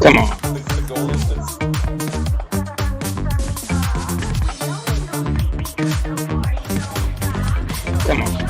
Come on. Come on.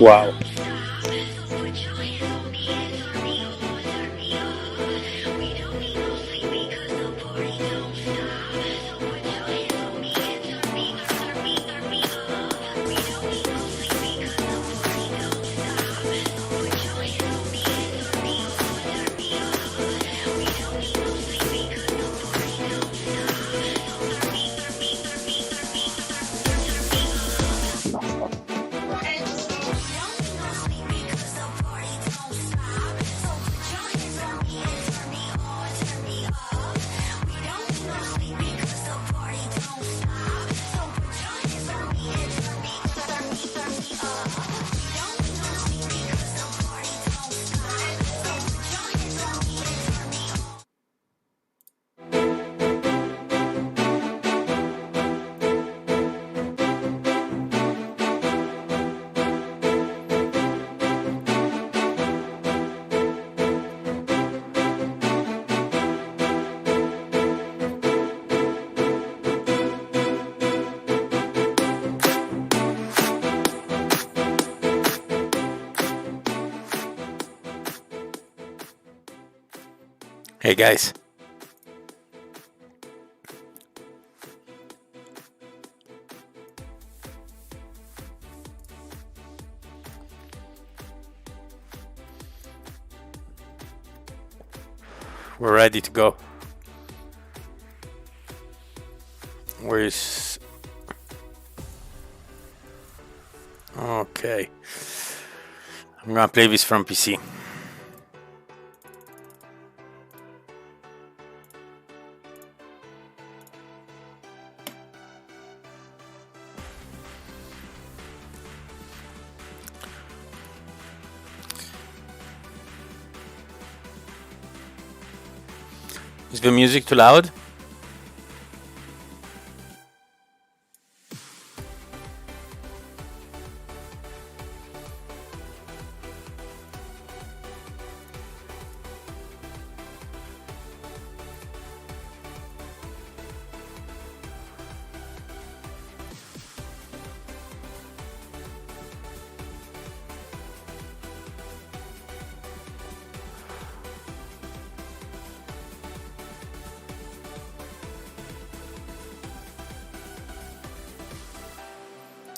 Wow. Hey guys. We're ready to go. Where's... Okay. I'm gonna play this from PC. Is the music too loud?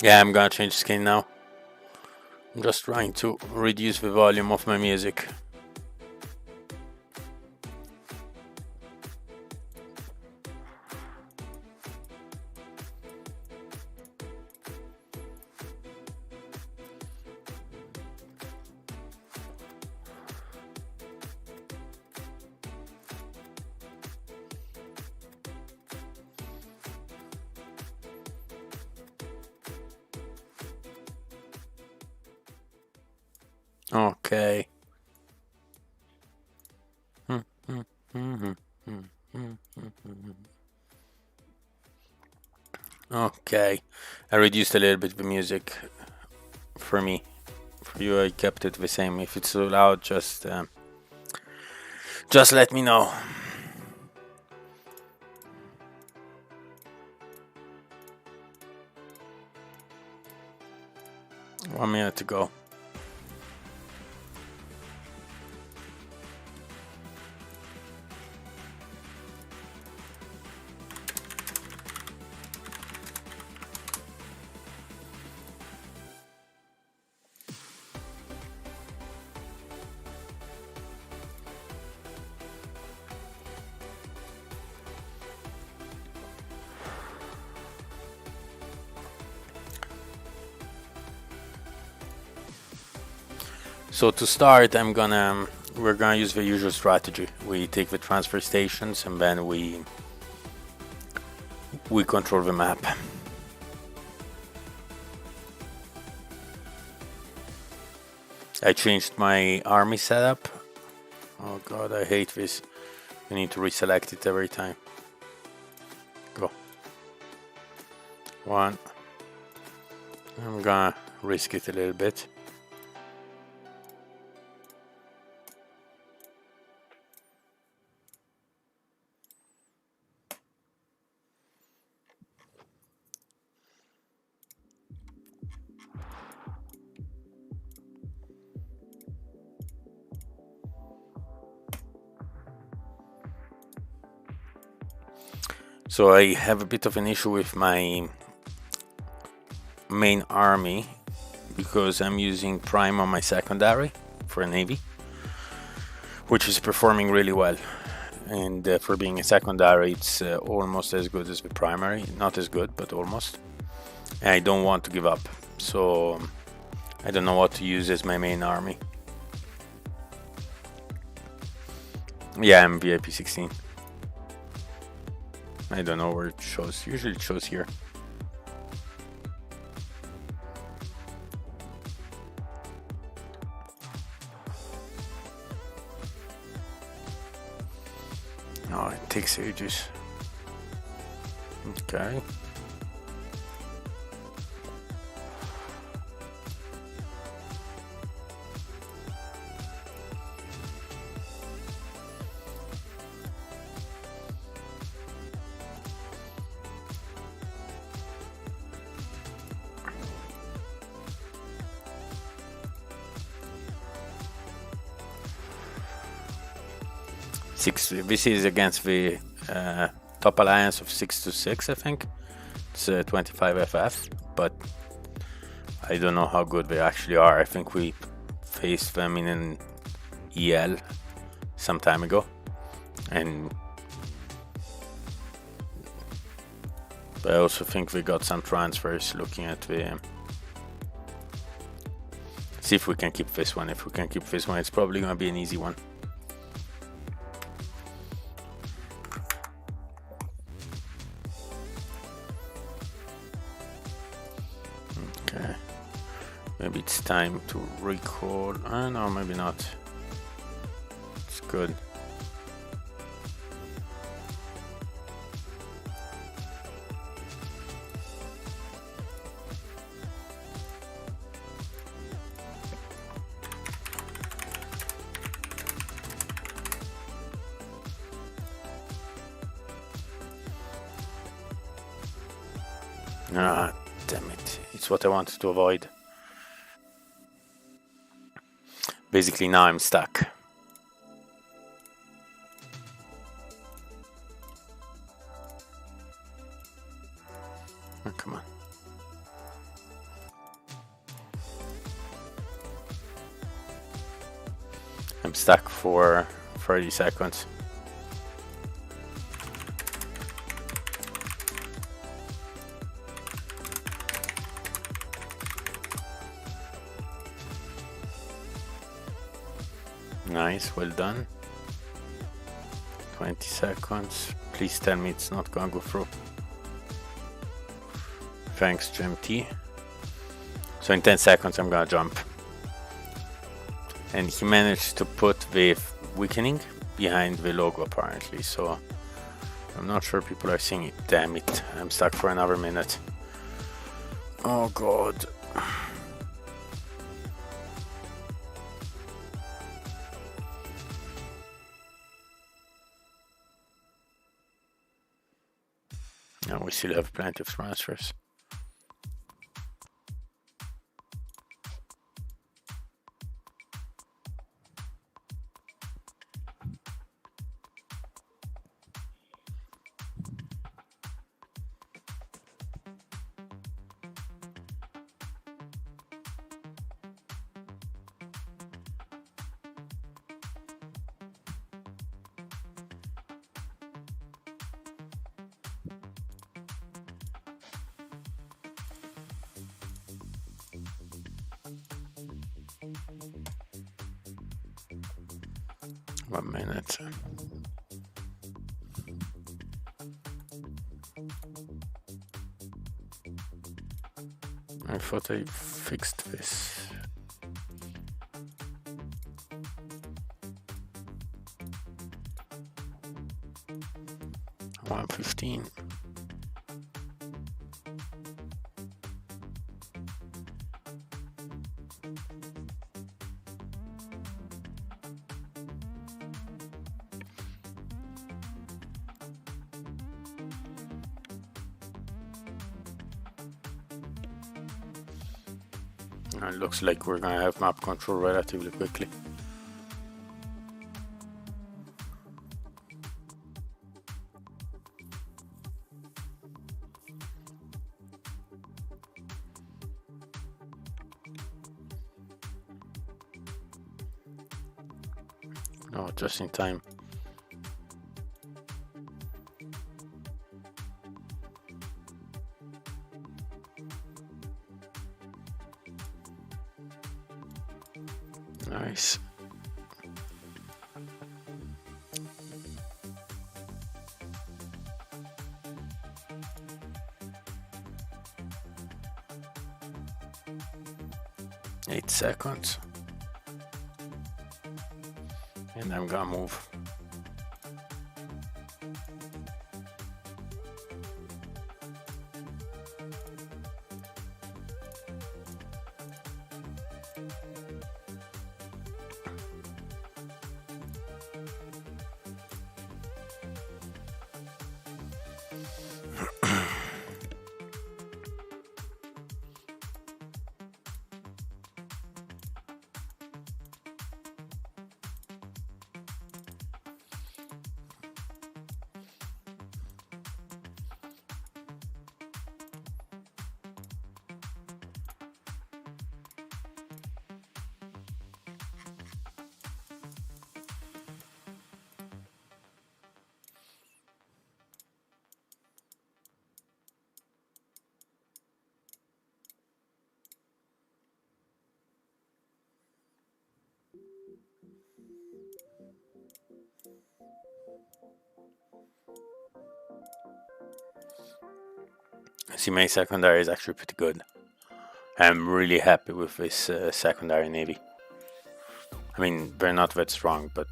Yeah, I'm gonna change skin now. I'm just trying to reduce the volume of my music. Okay. Okay. I reduced a little bit the music for me. For you, I kept it the same. If it's too loud, just Just let me know. 1 minute to go. So to start, we're gonna use the usual strategy. We take the transfer stations and then we control the map. I changed my army setup. Oh god, I hate this. You need to reselect it every time. Go. 1. I'm gonna risk it a little bit. So I have a bit of an issue with my main army because I'm using Prime on my secondary for a navy, which is performing really well. And for being a secondary, it's almost as good as the primary. Not as good, but almost. And I don't want to give up, so I don't know what to use as my main army. Yeah, I'm VIP 16. I don't know where it shows. Usually it shows here. Oh, it takes ages. Okay. This is against the top alliance of 6-6, I think. It's 25 FF, but I don't know how good they actually are. I think we faced them in an EL some time ago, and I also think we got some transfers. Looking at the see if we can keep this one. If we can keep this one, it's probably gonna be an easy one. Maybe it's time to recall. No, maybe not. It's good. Ah, damn it. It's what I wanted to avoid. Basically, now I'm stuck. Oh, come on. I'm stuck for 30 seconds. Nice, well done. 20 seconds. Please tell me it's not gonna go through. Thanks, GMT. So in 10 seconds I'm gonna jump. And he managed to put the weakening behind the logo apparently, so I'm not sure people are seeing it. Damn it, I'm stuck for another minute. Oh god. And we still have plenty of transfers. One minute. I thought I fixed this. $1.15. It looks like we're gonna have map control relatively quickly. Oh, just in time. Nice. Eight seconds. And I'm gonna move. See, my secondary is actually pretty good. I'm really happy with this secondary navy. I mean, they're not that strong, but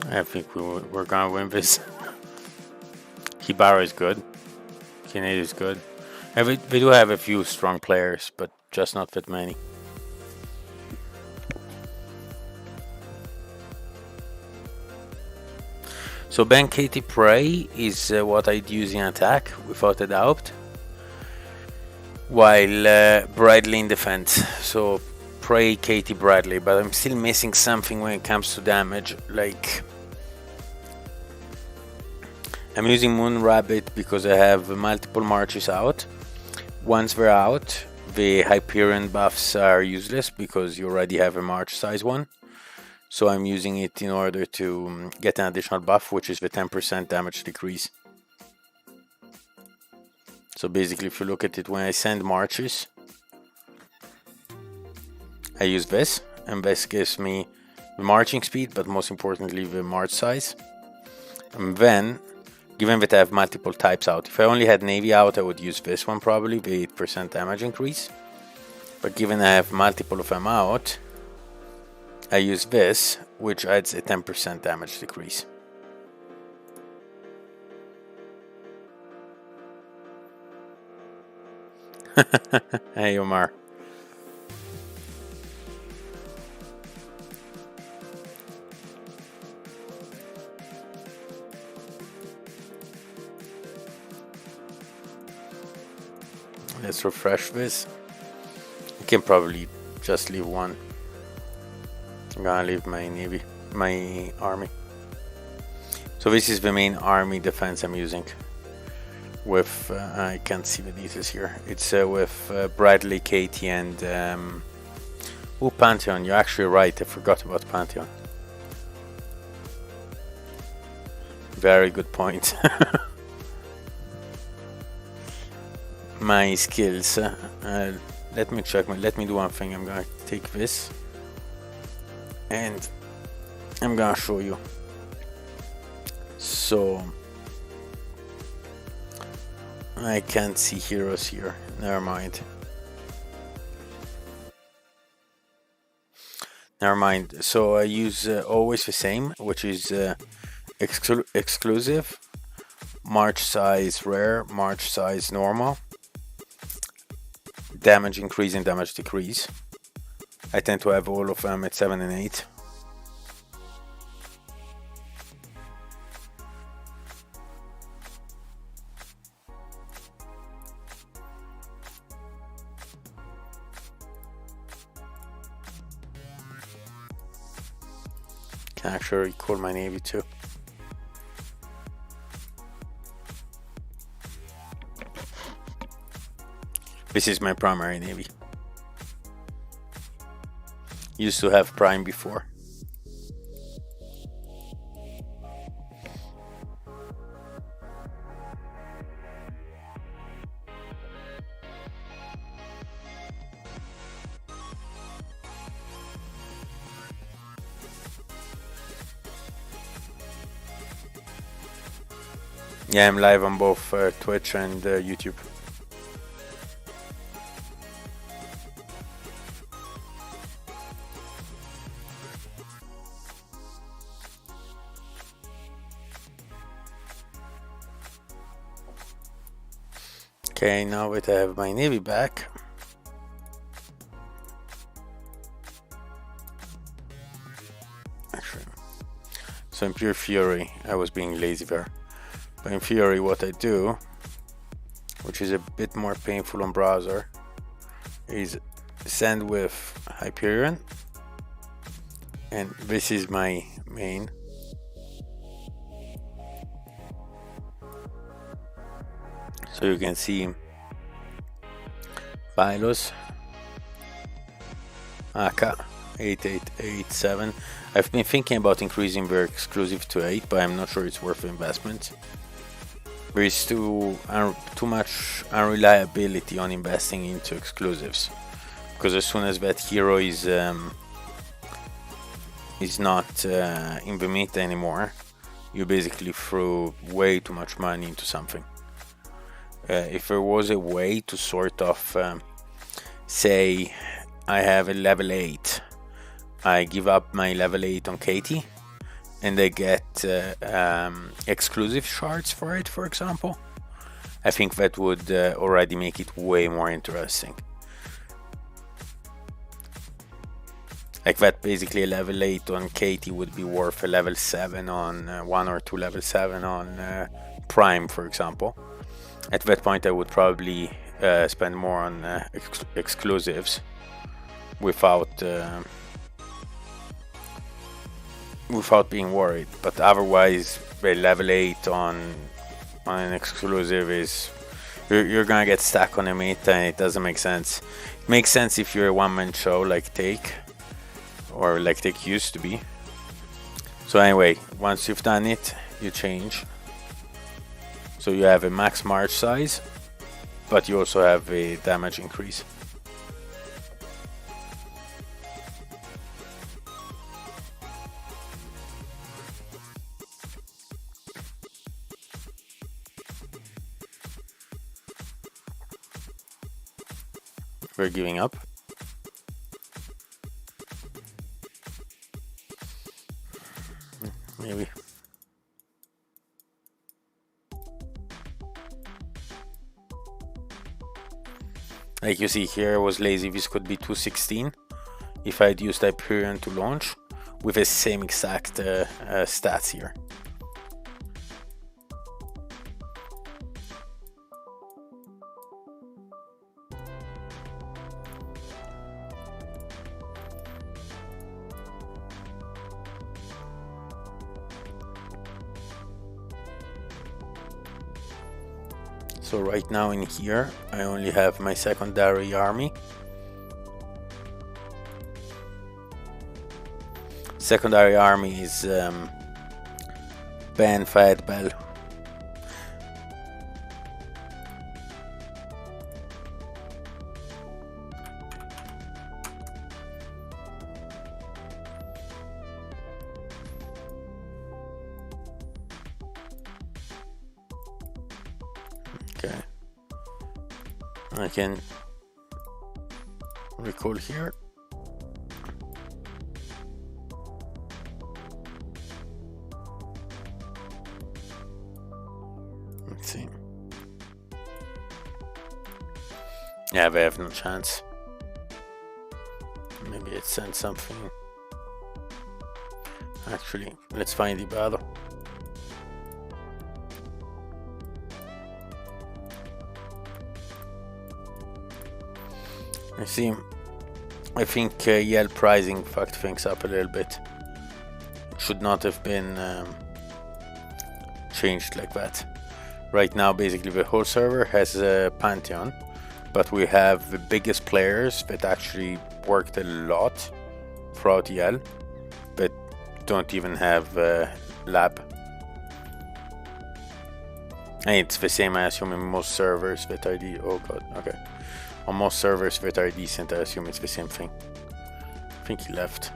I think we're gonna win this. Hibara is good. Kinect is good. And we do have a few strong players, but just not that many. So Ben Katie Prey is what I'd use in attack, without a doubt. While Bradley in defense. So Prey, Katie, Bradley. But I'm still missing something when it comes to damage. Like, I'm using Moon Rabbit because I have multiple marches out. Once they're out, the Hyperion buffs are useless because you already have a march size one. So I'm using it in order to get an additional buff, which is the 10% damage decrease. So basically, if you look at it, when I send marches, I use this, and this gives me the marching speed, but most importantly the march size. And then, given that I have multiple types out, if I only had Navy out, I would use this one probably, the 8% damage increase. But given I have multiple of them out, I use this, which adds a 10% damage decrease. Hey Omar. Let's refresh this. I can probably just leave one. I'm gonna leave my army. So this is the main army defense I'm using. With I can't see the details here. It's with Bradley, Katie, and Pantheon. You're actually right. I forgot about Pantheon. Very good point. My skills. Let me check. Let me do one thing. I'm gonna take this, and I'm gonna show you. So I can't see heroes here. Never mind. So I use always the same, which is exclusive, march size rare, march size normal, damage increase and damage decrease. I tend to have all of them at 7 and 8. Can actually recall my navy too. This is my primary navy. Used to have prime before. Yeah, I'm live on both Twitch and YouTube. Okay, now that I have my navy back, actually, so in pure fury, I was being lazy there. But in fury, what I do, which is a bit more painful on browser, is send with Hyperion, and this is my main. So you can see Pylos, Aka 8887. I've been thinking about increasing their exclusive to 8, but I'm not sure it's worth the investment. There is too much unreliability on investing into exclusives, because as soon as that hero is not in the meta anymore, you basically throw way too much money into something. If there was a way to sort of say I have a level 8, I give up my level 8 on Katie, and I get exclusive shards for it, for example, I think that would already make it way more interesting. Like that, basically a level 8 on Katie would be worth a level 7 on 1 or 2 level 7 on Prime, for example. At that point I would probably spend more on exclusives without being worried. But otherwise, the level 8 on an exclusive is you're gonna get stuck on a meta, and it doesn't make sense. It makes sense if you're a one-man show like Take, or like Take used to be, So anyway, once you've done it, you change. So you have a max march size, but you also have a damage increase. We're giving up. Maybe. Like you see here, I was lazy. This could be 216 if I'd used Hyperion to launch with the same exact stats here. So right now in here, I only have my secondary army. Secondary army is Ben, Fayed, Bell. Okay, I can recall here. Let's see. Yeah, they have no chance. Maybe it sent something. Actually, let's find the battle. I think Yale pricing fucked things up a little bit. It should not have been changed like that. Right now, basically, the whole server has a Pantheon, but we have the biggest players that actually worked a lot throughout Yale, but don't even have lab. And it's the same, I assume, in most servers that are oh god, okay. On most servers that are decent, I assume it's the same thing. I think he left.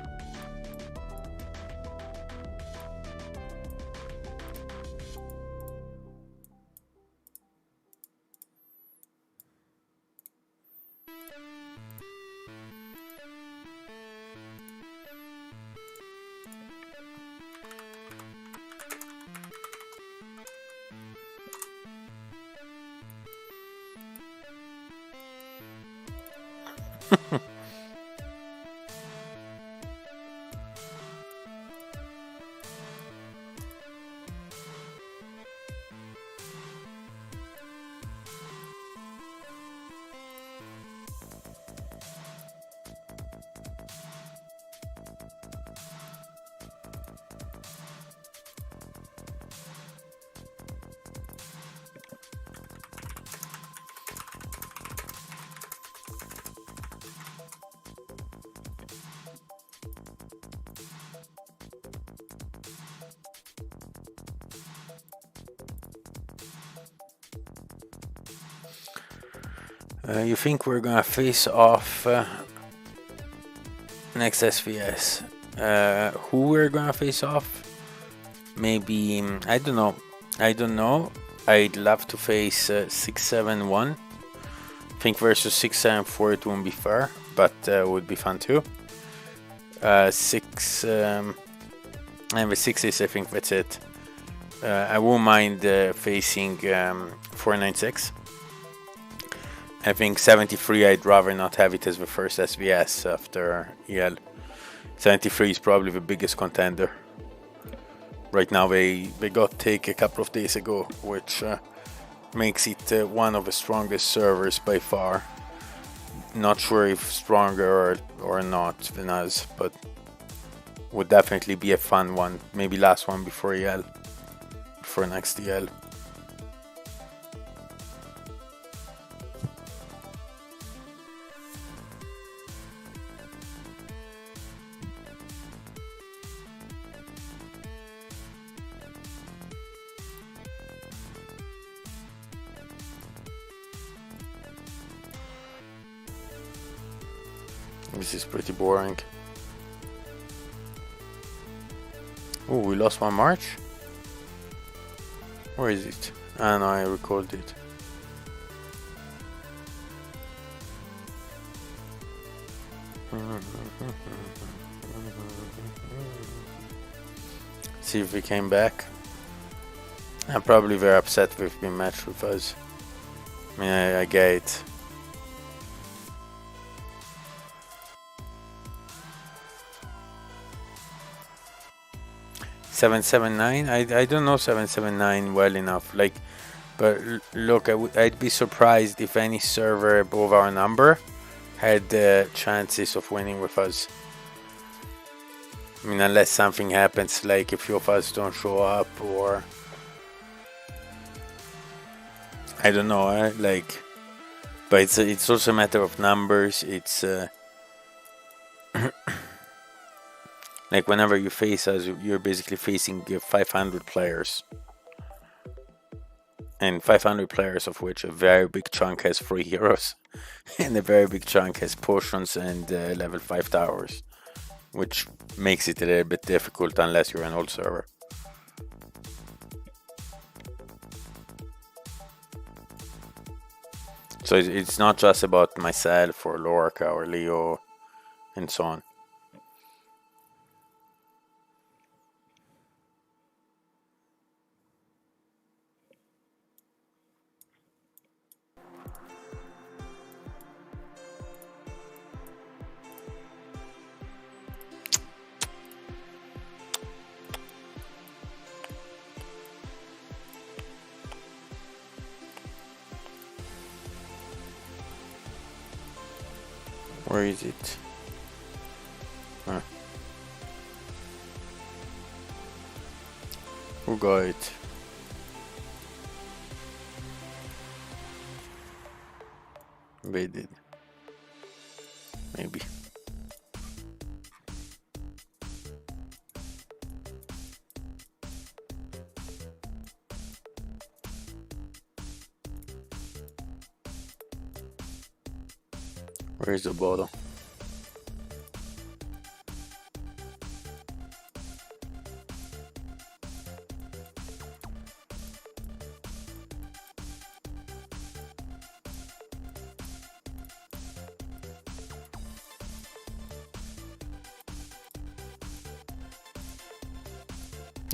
You think we're gonna face off next SVS? Who we're gonna face off? Maybe I don't know. I'd love to face 671. I think versus 674 it won't be fair, but would be fun too. And with 6s, I think that's it. I won't mind facing 496. I think 73, I'd rather not have it as the first SVS after EL. 73 is probably the biggest contender. Right now they got take a couple of days ago, which makes it one of the strongest servers by far. Not sure if stronger or not than us, but would definitely be a fun one. Maybe last one before EL, before next EL. This is pretty boring. Oh, we lost one march? Where is it? Ah, no, I recalled it. See if we came back. I'm probably very upset we've been matched with us. I mean, I get it. $779. I don't know 779 well enough. Like, but look, I'd be surprised if any server above our number had chances of winning with us. I mean, unless something happens, like a few of us don't show up, or I don't know. Like, but it's also a matter of numbers. It's like whenever you face us, you're basically facing 500 players. And 500 players, of which a very big chunk has 3 heroes, and a very big chunk has potions and level 5 towers, which makes it a little bit difficult unless you're an old server. So it's not just about myself or Lorca or Leo and so on. Where is it? Huh. Who got it? They did. Maybe. Where is the bottle?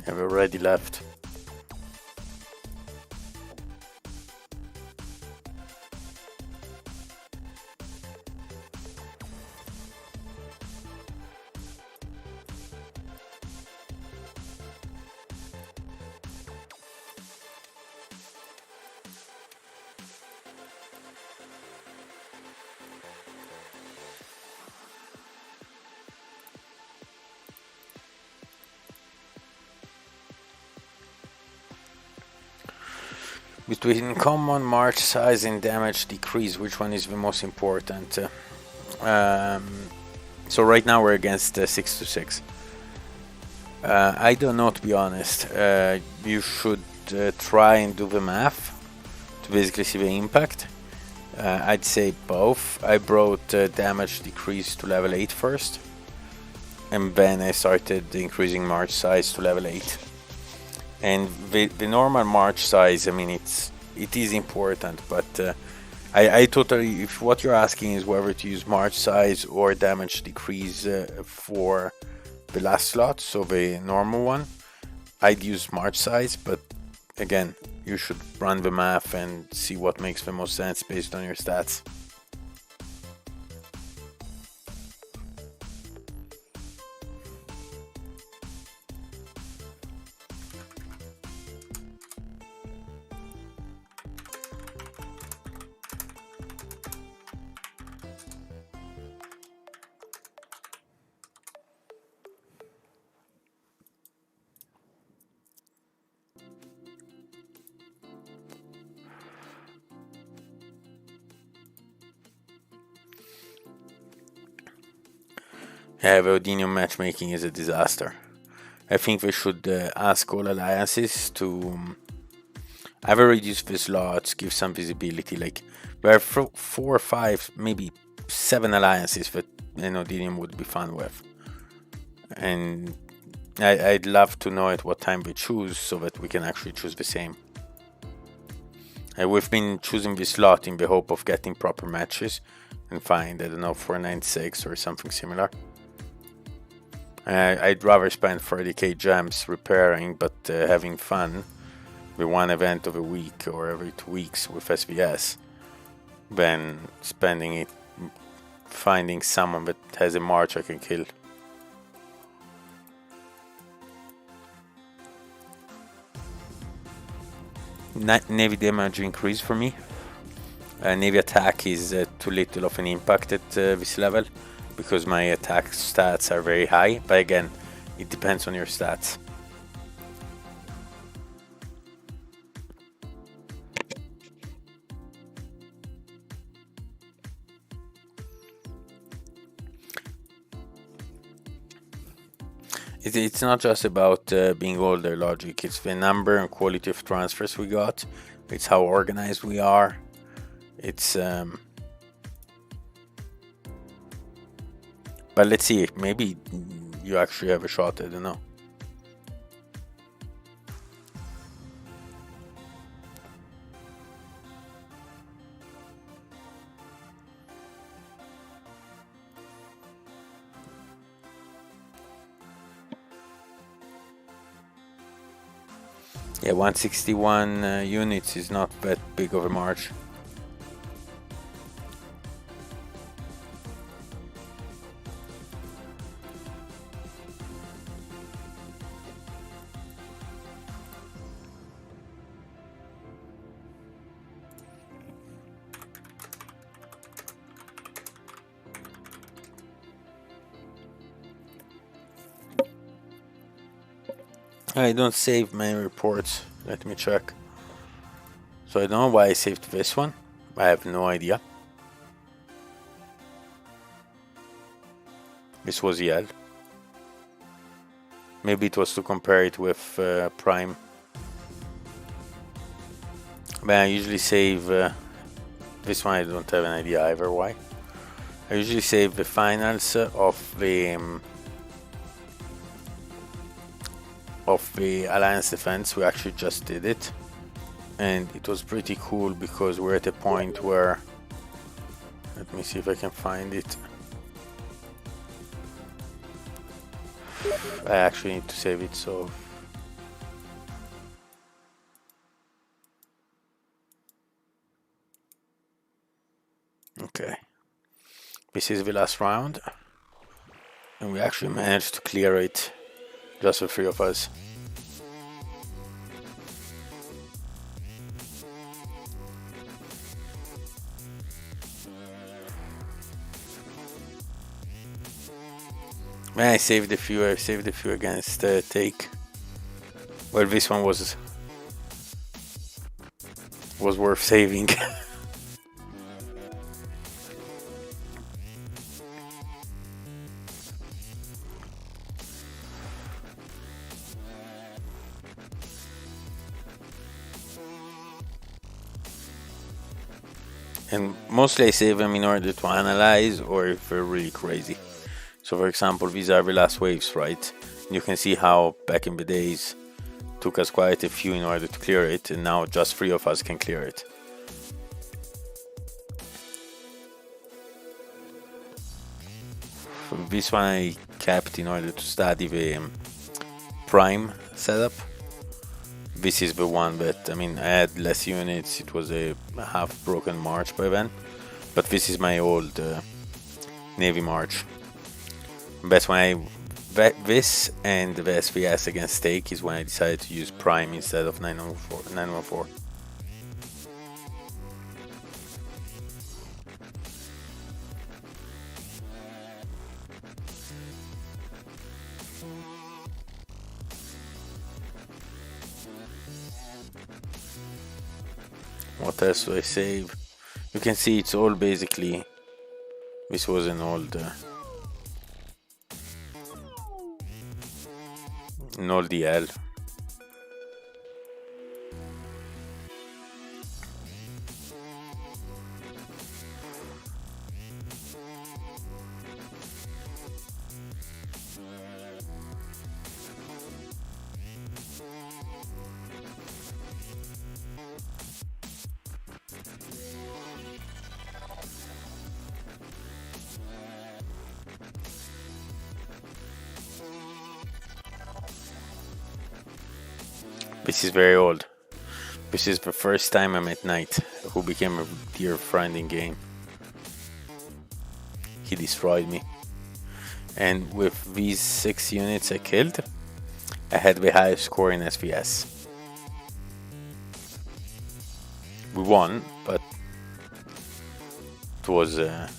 I've already left. Between common, march size, and damage decrease, which one is the most important? So right now we're against 6 to 6. I don't know, to be honest. You should try and do the math to basically see the impact. I'd say both. I brought damage decrease to level 8 first, and then I started increasing march size to level 8. And the normal march size, I mean, it is important, but I totally, if what you're asking is whether to use march size or damage decrease for the last slot, so the normal one, I'd use march size, but again, you should run the math and see what makes the most sense based on your stats. Yeah, the Odinium matchmaking is a disaster. I think we should ask all alliances to either reduce the slots, give some visibility. Like, there are 4 or 5, maybe 7 alliances that an Odinium would be fun with. And I'd love to know at what time we choose so that we can actually choose the same. We've been choosing this slot in the hope of getting proper matches and find, I don't know, 496 or something similar. I'd rather spend 30k gems repairing but having fun with one event of a week or every 2 weeks with SVS than spending it finding someone that has a march I can kill. Navy damage increase for me. Navy attack is too little of an impact at this level because my attack stats are very high, but again, it depends on your stats. It's not just about being older logic, it's the number and quality of transfers we got, it's how organized we are, it's but let's see, maybe you actually have a shot, I don't know. Yeah, 161 units is not that big of a march. I don't save my reports. Let me check. So I don't know why I saved this one. I have no idea. This was EL. Maybe it was to compare it with Prime. But I usually save this one. I don't have an idea either why. I usually save the finals of the Alliance Defense. We actually just did it, and it was pretty cool because we're at a point where, let me see if I can find it. I actually need to save it, so okay, this is the last round and we actually managed to clear it, just the 3 of us. Man, I saved a few against take. Well, this one was worth saving. And mostly I save them in order to analyze or if they're really crazy. So for example, these are the last waves, right? You can see how back in the days took us quite a few in order to clear it, and now just 3 of us can clear it. So this one I kept in order to study the Prime setup. This is the one that, I mean, I had less units, it was a half broken march by then, but this is my old Navy march. That's when this and the SVS against Stake is when I decided to use Prime instead of 914. What else do I save? You can see it's all basically, this was an old DL. This is very old. This is the first time I met Knight, who became a dear friend in game. He destroyed me. And with these 6 units I killed, I had the highest score in SVS. We won, but it was a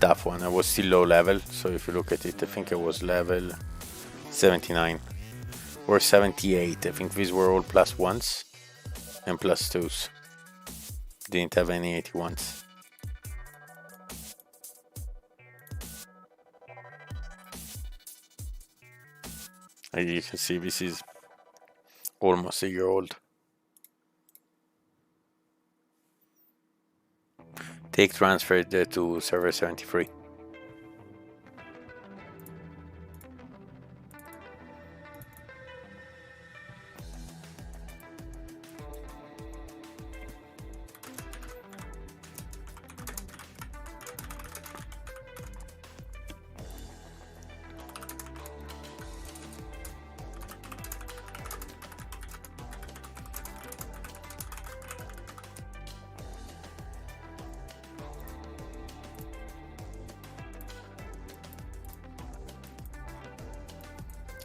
tough one. I was still low level, so if you look at it, I think I was level 79 or 78. I think these were all +1s and +2s. Didn't have any 81s. As you can see, this is almost a year old. Take transferred to server 73.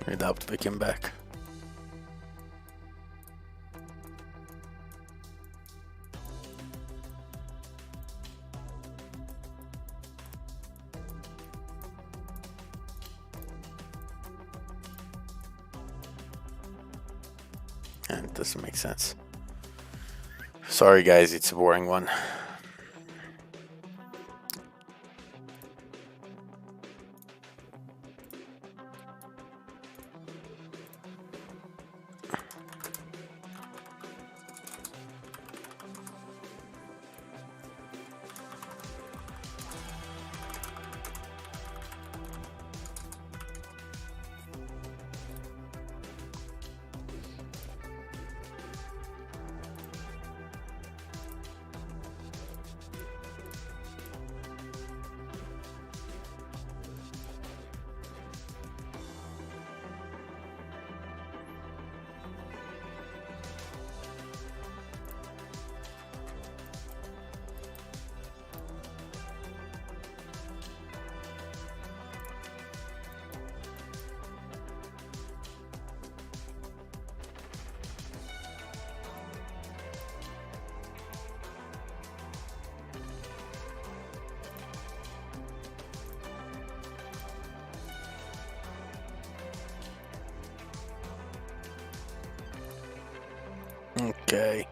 I doubt we came back. And it doesn't make sense. Sorry guys, it's a boring one. Okay.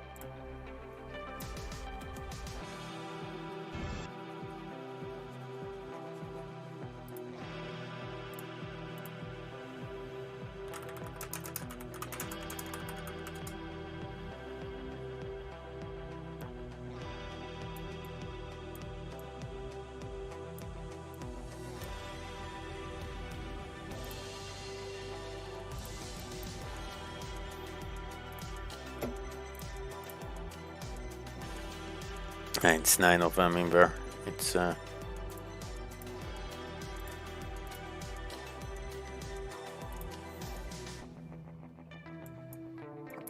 And it's 9 of them in there. It's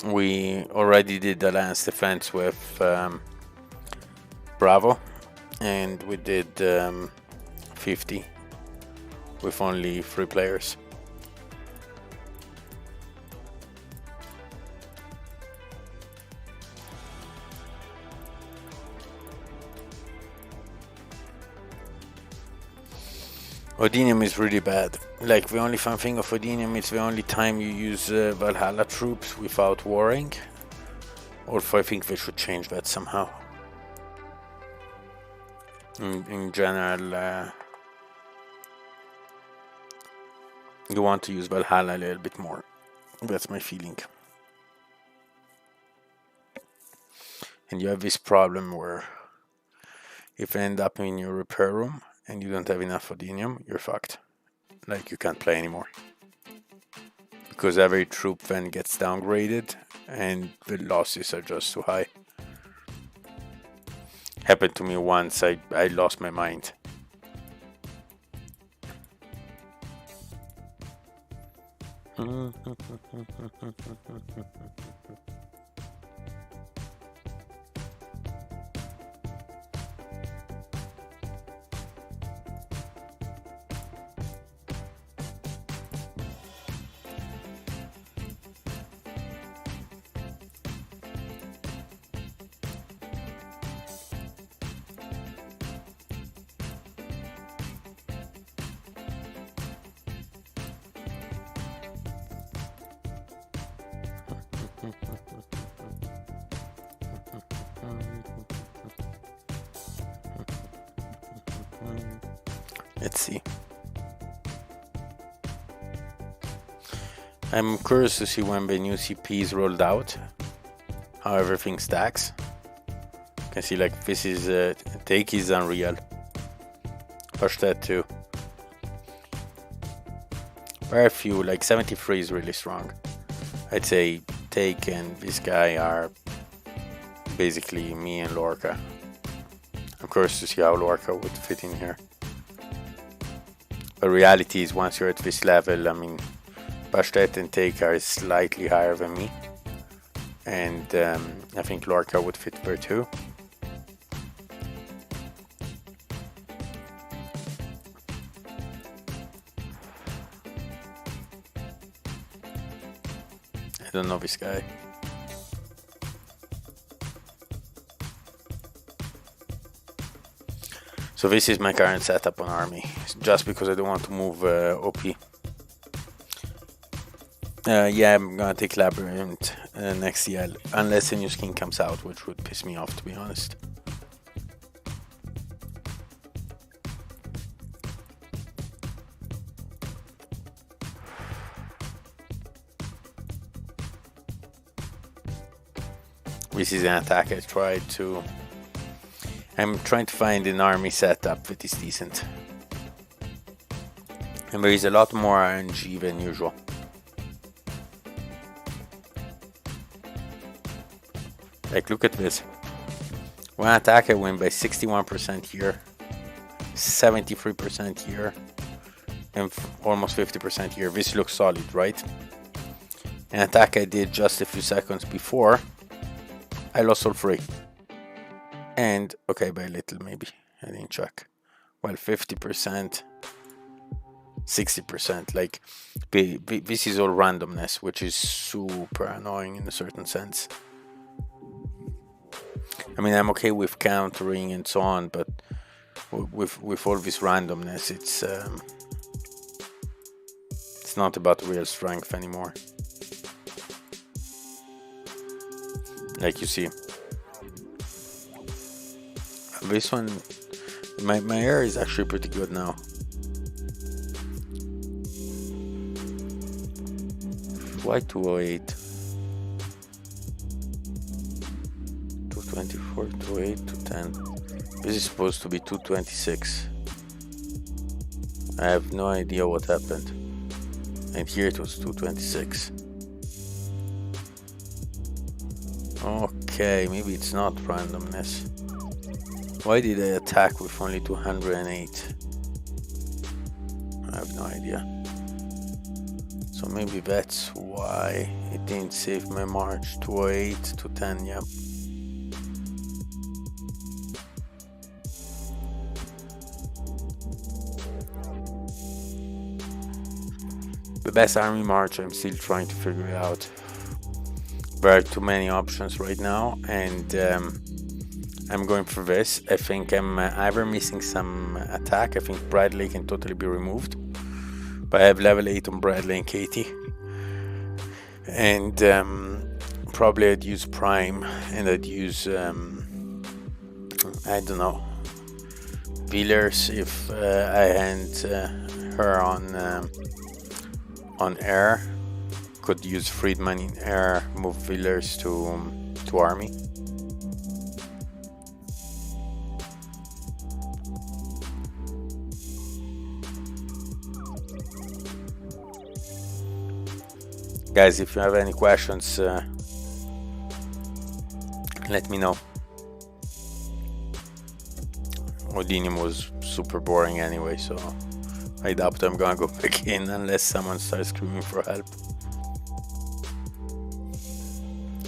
we already did the last defense with Bravo, and we did 50 with only 3 players. Odinium is really bad. Like, the only fun thing of Odinium is the only time you use Valhalla troops without warring. Also, I think they should change that somehow. In general, you want to use Valhalla a little bit more. That's my feeling. And you have this problem where if you end up in your repair room and you don't have enough Odinium, you're fucked. Like, you can't play anymore. Because every troop then gets downgraded and the losses are just too high. Happened to me once, I lost my mind. Let's see. I'm curious to see when the new CP is rolled out, how everything stacks. You can see like this is take is unreal. Push that too. Very few, like 73 is really strong. I'd say Take and this guy are basically me and Lorca. I'm curious to see how Lorca would fit in here. But reality is once you're at this level, I mean, Bastet and Take are slightly higher than me. And I think Lorca would fit there too. I don't know this guy. So this is my current setup on army, just because I don't want to move OP. Yeah, I'm gonna take Labyrinth next CL, unless a new skin comes out, which would piss me off, to be honest. This is an attack I tried to... I'm trying to find an army setup that is decent. And there is a lot more RNG than usual. Like, look at this. One attack I win by 61% here, 73% here, and almost 50% here. This looks solid, right? An attack I did just a few seconds before, I lost all three. And, okay, by a little maybe. I didn't check. Well, 50%, 60%. Like, this is all randomness, which is super annoying in a certain sense. I mean, I'm okay with countering and so on, but with all this randomness, it's not about real strength anymore. Like you see. This one, my air is actually pretty good now. Why 208? 224, 208, 210. This is supposed to be 226. I have no idea what happened. And here it was 226. Okay, maybe it's not randomness. Why did I attack with only 208? I have no idea. So maybe that's why it didn't save my march. 208 to 10, yeah. The best army march, I'm still trying to figure it out. There are too many options right now, and I'm going for this. I think I'm either missing some attack. I think Bradley can totally be removed, but I have level 8 on Bradley and Katie, and probably I'd use Prime, and I'd use I don't know, Villers if I hand her on air. Could use Friedman in air, move Villers to army. Guys, if you have any questions, let me know. Odinium was super boring anyway, so I doubt I'm gonna go back in unless someone starts screaming for help.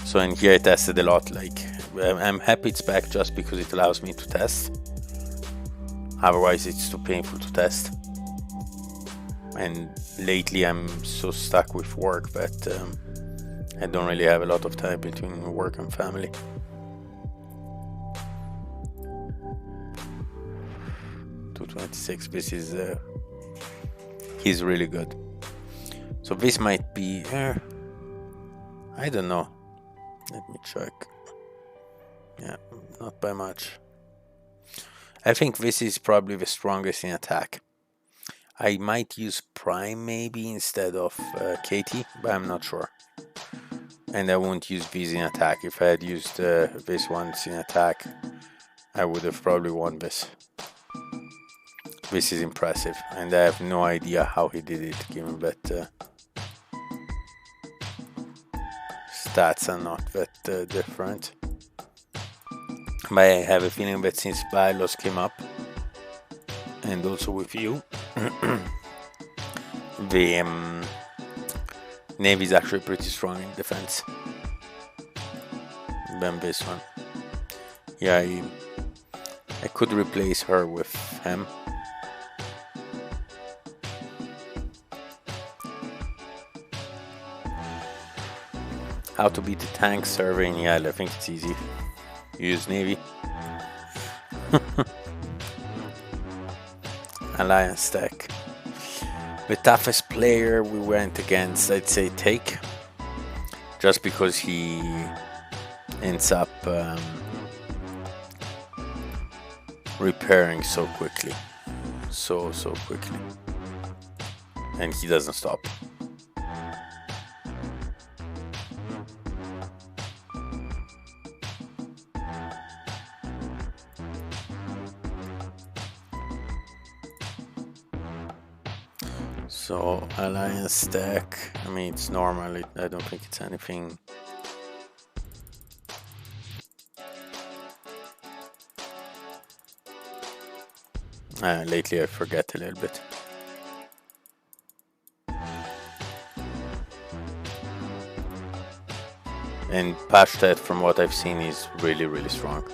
So in here I tested a lot, like I'm happy it's back just because it allows me to test. Otherwise it's too painful to test. And lately I'm so stuck with work that I don't really have a lot of time between work and family. .226, this is he's really good. So this might be I don't know, let me check. Yeah, not by much. I think this is probably the strongest in attack. I might use Prime maybe instead of Katie, but I'm not sure. And I won't use these in attack. If I had used this ones in attack, I would have probably won this. This is impressive, and I have no idea how he did it, given that stats are not that different. But I have a feeling that since Bylos came up, and also with you, the Navy is actually pretty strong in defense than this one. Yeah, I could replace her with him. How to beat the tank server in Yale? I think it's easy. Use Navy. Alliance deck. The toughest player we went against, I'd say Take. Just because he ends up repairing so quickly. So quickly. And he doesn't stop. So Alliance stack, I mean it's normal, I don't think it's anything. Lately I forget a little bit. And Pashtet, from what I've seen, is really strong.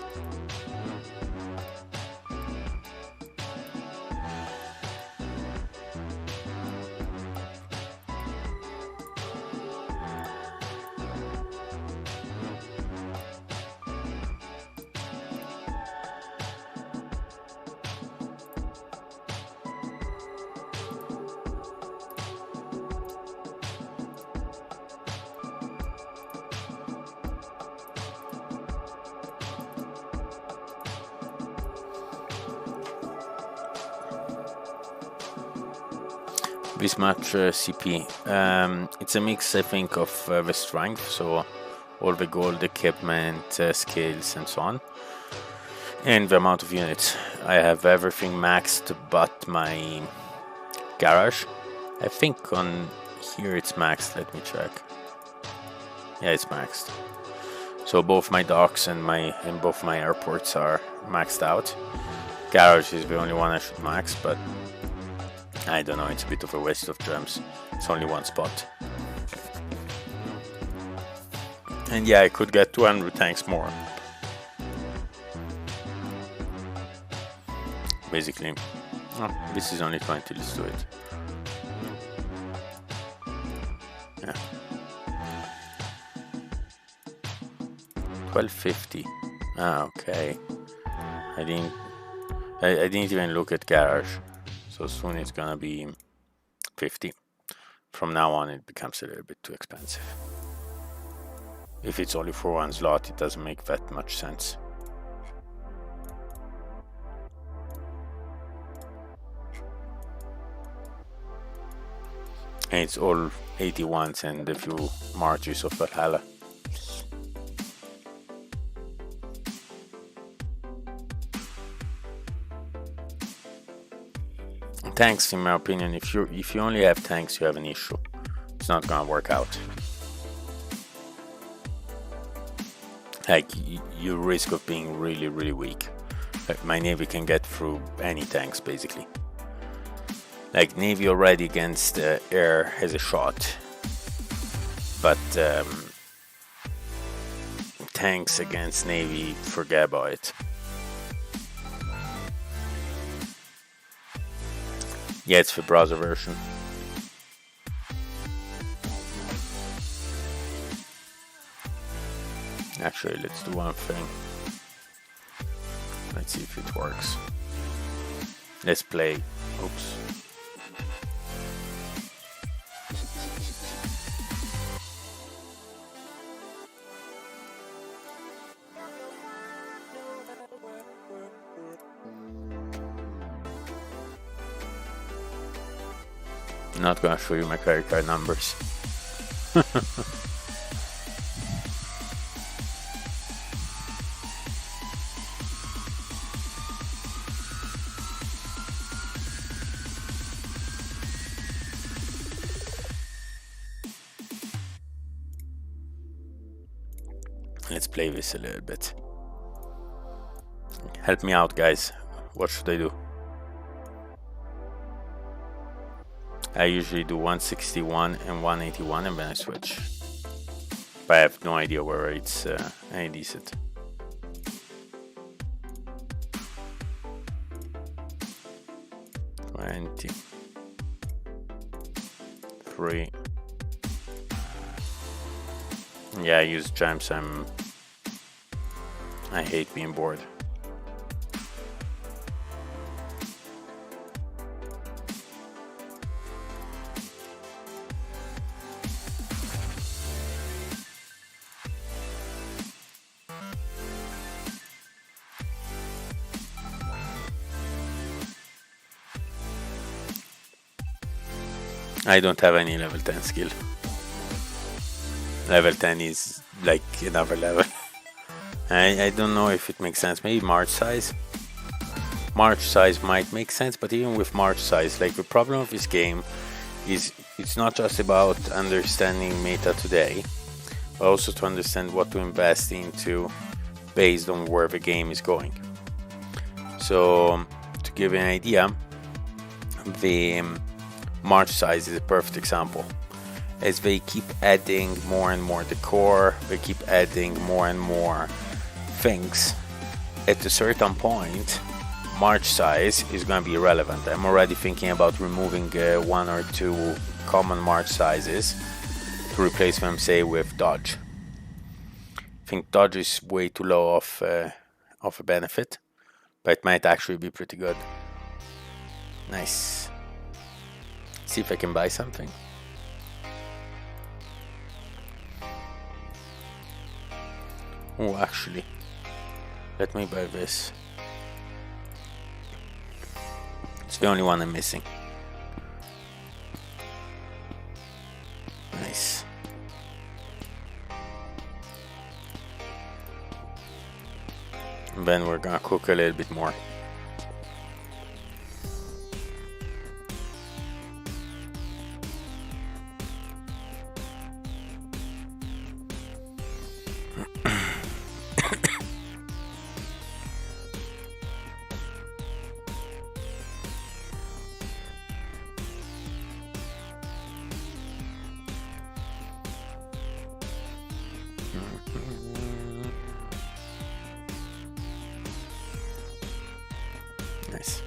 This match CP, it's a mix, I think, of the strength, so all the gold equipment, skills and so on, and the amount of units. I have everything maxed but my garage. I think on here it's maxed, let me check. Yeah, it's maxed. So both my docks and both my airports are maxed out. Garage is the only one I should max, but I don't know, it's a bit of a waste of gems. It's only one spot. And yeah, I could get 200 tanks more. Basically. Oh, this is only 20, let's do it. Yeah. 1250. Ah, okay. I didn't even look at garage. So soon it's gonna be 50. From now on it becomes a little bit too expensive. If it's only for one slot, it doesn't make that much sense. And it's all 81s and a few marches of Valhalla. Tanks, in my opinion, if you only have tanks, you have an issue. It's not gonna work out. Like, you risk of being really weak. Like, my navy can get through any tanks, basically. Like Navy already against air has a shot, but tanks against Navy, forget about it. Yeah, it's the browser version. Actually, let's do one thing. Let's see if it works. Let's play. Oops. Not gonna show you my credit card numbers. Let's play this a little bit. Help me out, guys. What should I do? I usually do 161 and 181 and then I switch. But I have no idea whether it's any decent. Three. Yeah, I use jumps. I hate being bored. I don't have any level 10 skill. Level 10 is like another level. I don't know if it makes sense. Maybe March size. March size might make sense, but even with March size, like the problem of this game is it's not just about understanding meta today, but also to understand what to invest into based on where the game is going. So to give you an idea, the March size is a perfect example. As they keep adding more and more decor, they keep adding more and more things. At a certain point, March size is going to be irrelevant. I'm already thinking about removing one or two common March sizes to replace them, say, with dodge. I think dodge is way too low of a benefit, but it might actually be pretty good. Nice. See if I can buy something. Oh, actually, let me buy this. It's the only one I'm missing. Nice. And then we're gonna cook a little bit more. Nice.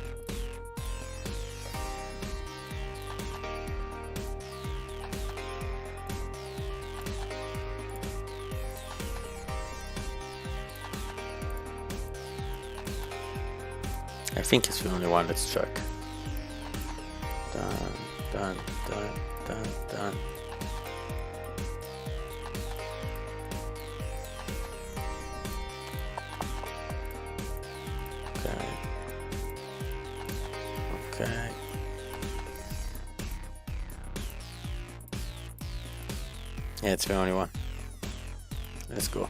I think it's the only one. Let's check. Done. Okay. Yeah, it's the only one. Let's go.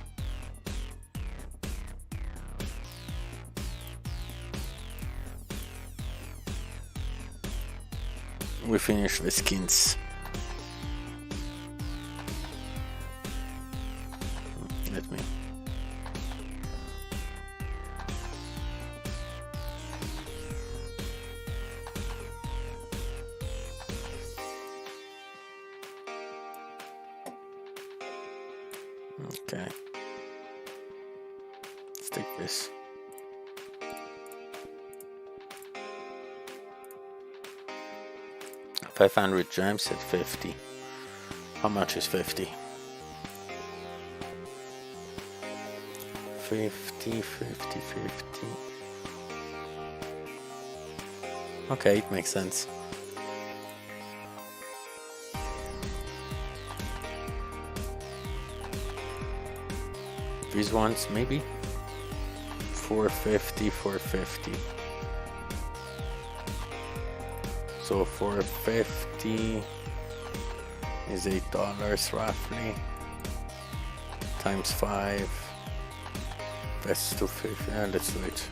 We finish the skins. Let me. Okay. Let's take this. $500 gems at 50. How much is 50? 50. Okay, it makes sense. These ones, maybe? 450. So 450 is $8 roughly. Times 5. That's 250. Let's do it.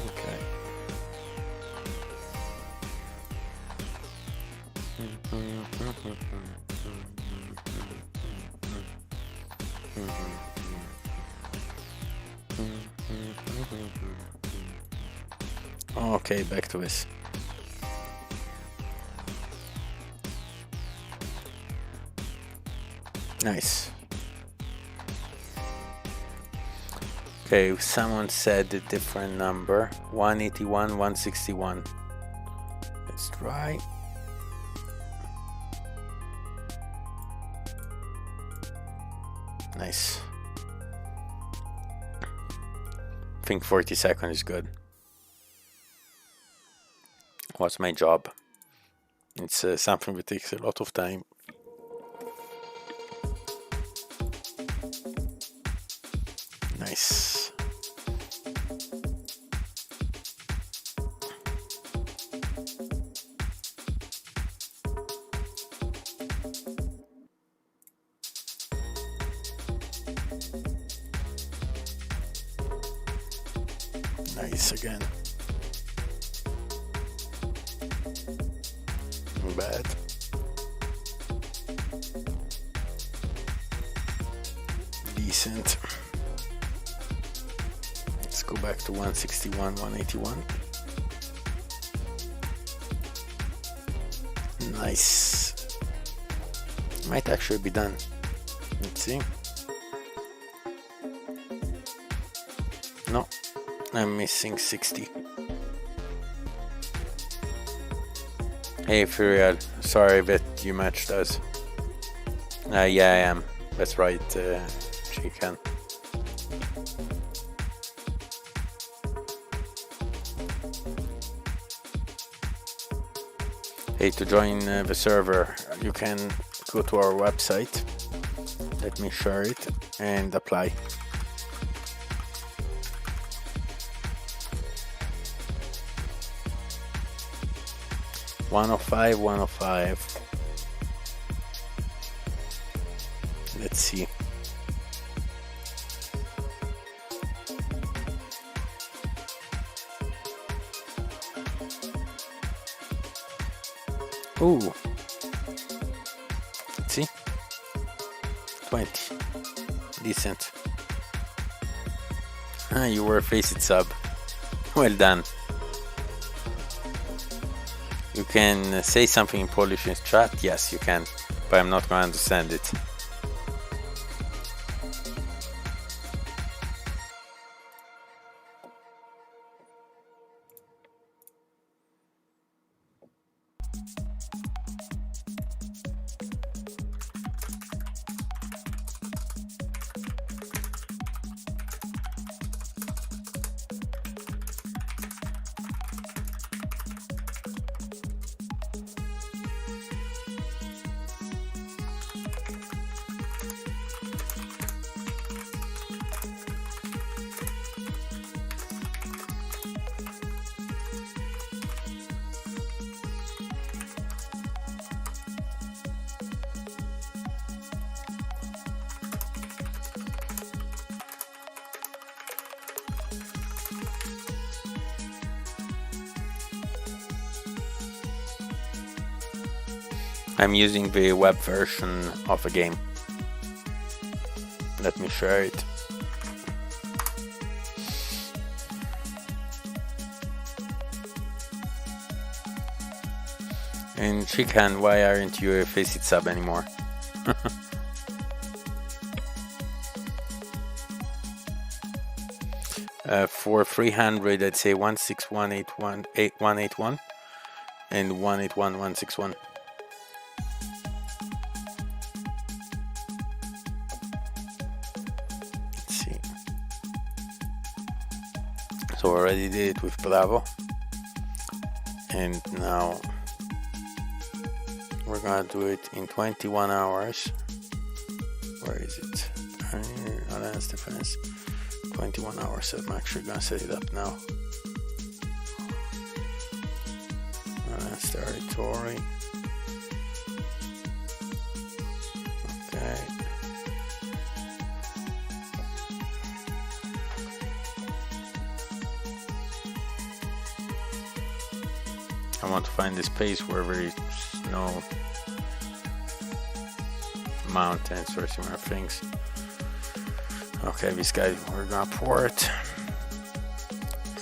Okay. Okay, back to this. Nice. Okay, someone said a different number. 181, 161. Let's try. Nice. I think 40 seconds is good. What's my job? It's something that takes a lot of time. Nice. Nice again. Bad. Decent. Let's go back to 161, 181. Nice. Might actually be done. Let's see. No, I'm missing 60. Hey Furial, sorry that you matched us. Yeah, I am. That's right, Chicken. Hey, to join the server, you can go to our website. Let me share it and apply. $105. Let's see. Ooh. Let's see. 20. Decent. Ah, you were a Faceit sub. Well done. You can say something in Polish in chat? Yes, you can, but I'm not going to understand it. I'm using the web version of a game. Let me share it. And Chikan, why aren't you a Faceit sub anymore? For 300, I'd say 1618181 and 181161. Let's see. So I already did it with Bravo, and now we're gonna do it in 21 hours. Where is it? Alliance defense. 21 hours. So I'm actually gonna set it up now. Alliance territory. Okay. I want to find the space where there is no mountains or similar things. Okay, this guy we're gonna port.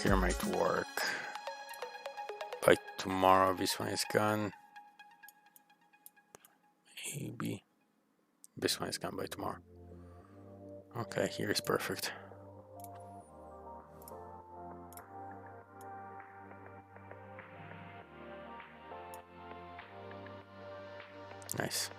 Here might work. By tomorrow this one is gone. Maybe this one is gone by tomorrow. Okay, here is perfect. Nice.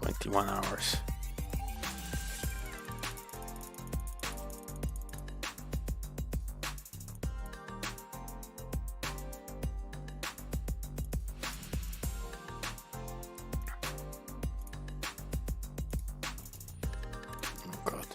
$21. Oh God.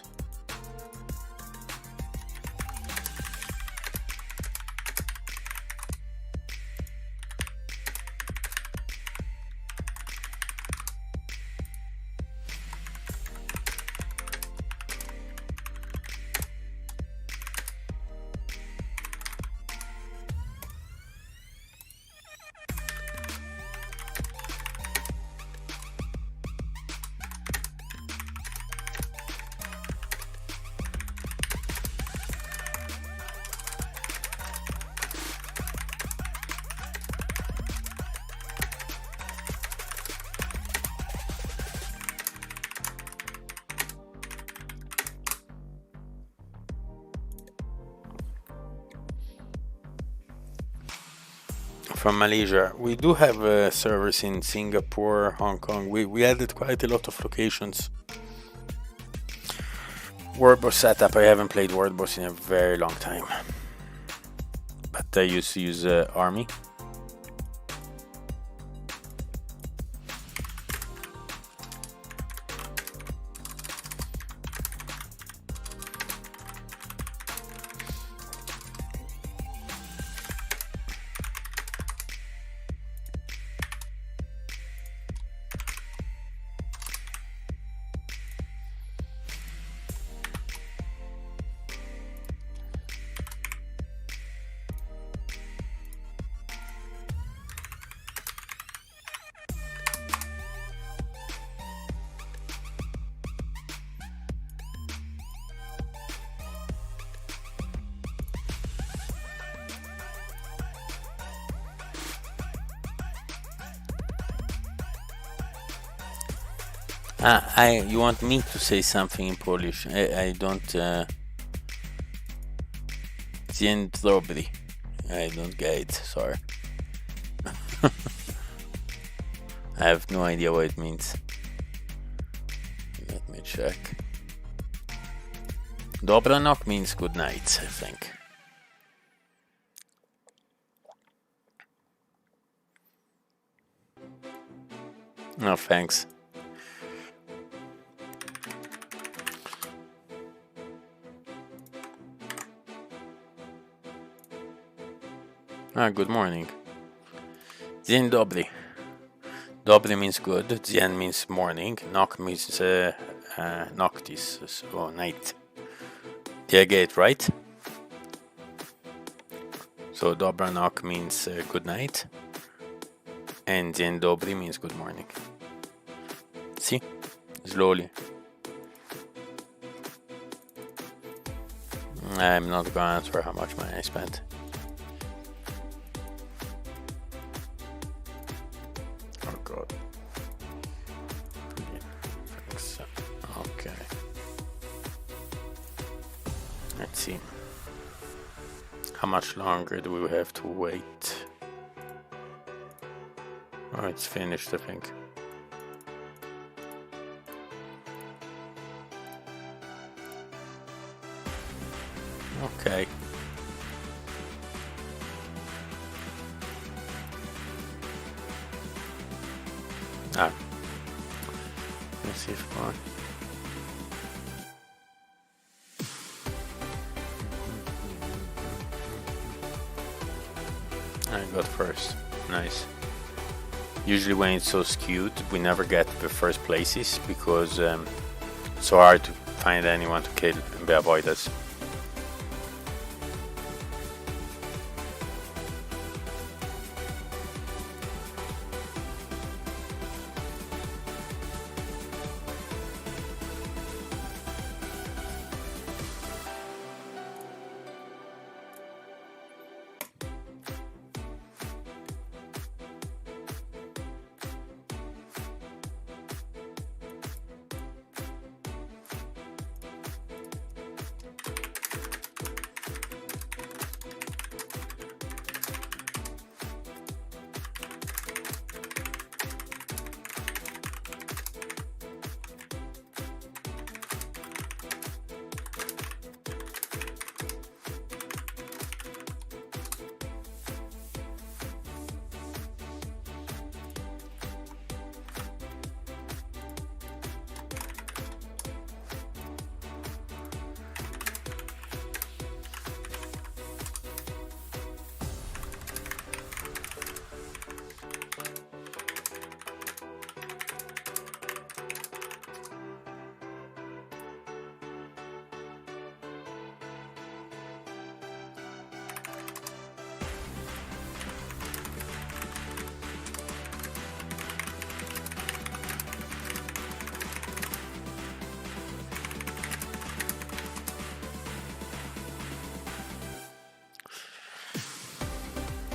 From Malaysia, we do have servers in Singapore, Hong Kong. We added quite a lot of locations. WordBoss setup, I haven't played WordBoss in a very long time, but I used to use Army. You want me to say something in Polish? I don't. Dzień dobry. I don't get it. Sorry. I have no idea what it means. Let me check. Dobranok means good night, I think. No, thanks. Good morning. Dzień dobry. Dobry means good. Dzień means morning. Nok means noctis, so night. Yeah, gate, right? So Dobranok means good night, and Dzień dobry means good morning. See? Slowly. I'm not gonna answer how much money I spent. Oh god. Okay. Let's see. How much longer do we have to wait? Oh, it's finished, I think. Okay. Let's see if one. I got first. Nice. Usually when it's so skewed, we never get the first places because it's so hard to find anyone to kill and they avoid us.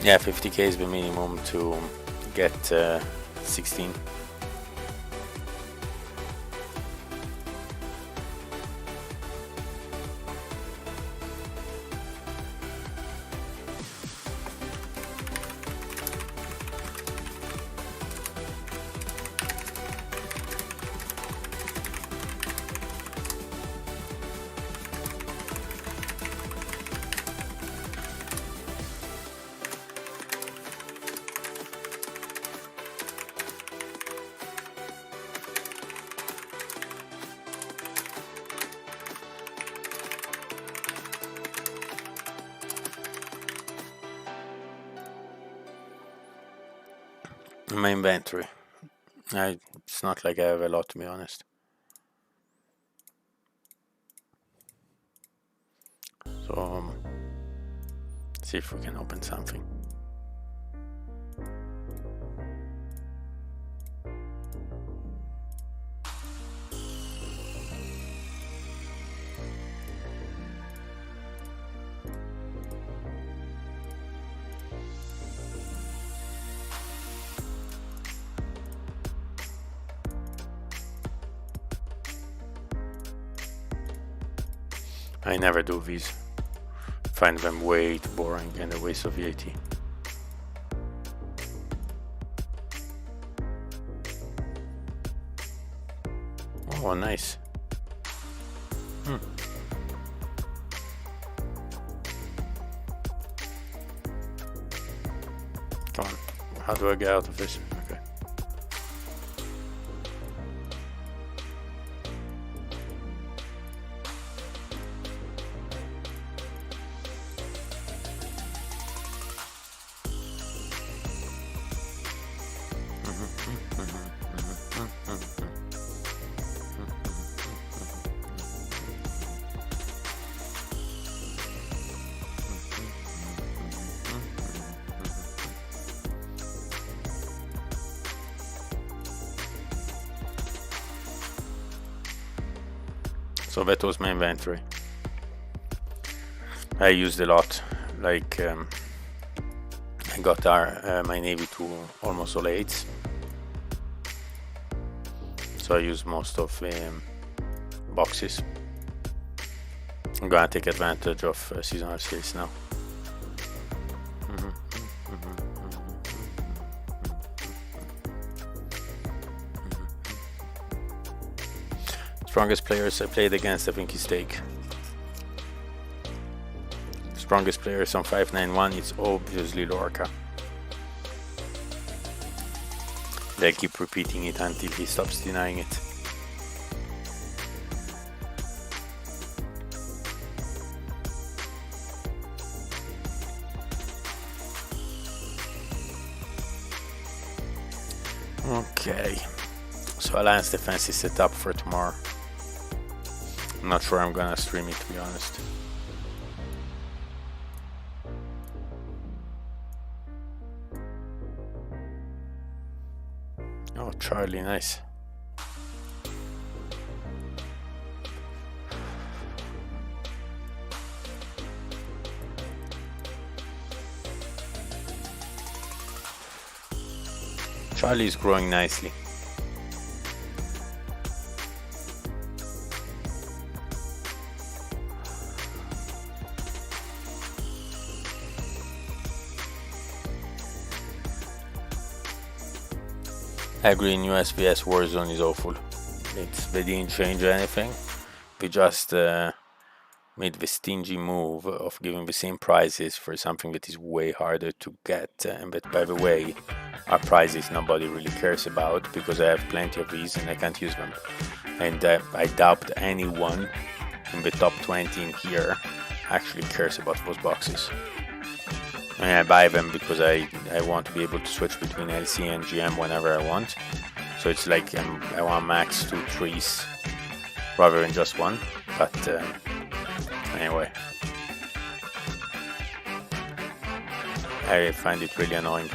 Yeah, 50k is the minimum to get 16. My inventory. It's not like I have a lot, to be honest. So, see if we can open something. I never do these. Find them way too boring and a waste of VAT. Oh, nice. Come on. How do I get out of this? Okay. So that was my inventory. I used a lot, like I got my navy to almost all 8s, so I used most of the boxes. I'm gonna take advantage of seasonal sales now. Strongest players I played against, I think, is Steak. Strongest players on 591, it's obviously Lorca. They keep repeating it until he stops denying it. Okay, so Alliance Defense is set up for tomorrow. I'm not sure I'm gonna stream it, to be honest. Oh, Charlie, nice. Charlie is growing nicely. I agree, in US vs Warzone is awful. They didn't change anything. They just made the stingy move of giving the same prices for something that is way harder to get, and that, by the way, are prices nobody really cares about, because I have plenty of these and I can't use them. And I doubt anyone in the top 20 in here actually cares about those boxes. And I buy them because I want to be able to switch between LC and GM whenever I want. So it's like I want max 2 3s rather than just one. But anyway, I find it really annoying.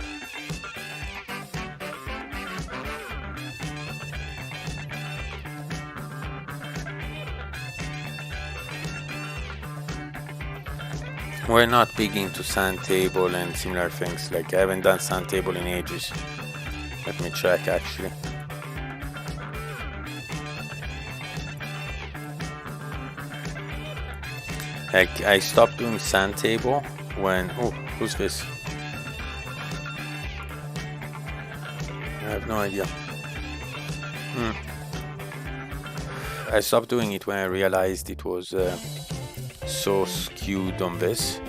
We're not big into sand table and similar things. Like, I haven't done sand table in ages. Let me check actually. Like, I stopped doing sand table when... Oh, who's this? I have no idea. I stopped doing it when I realized it was so skewed on this.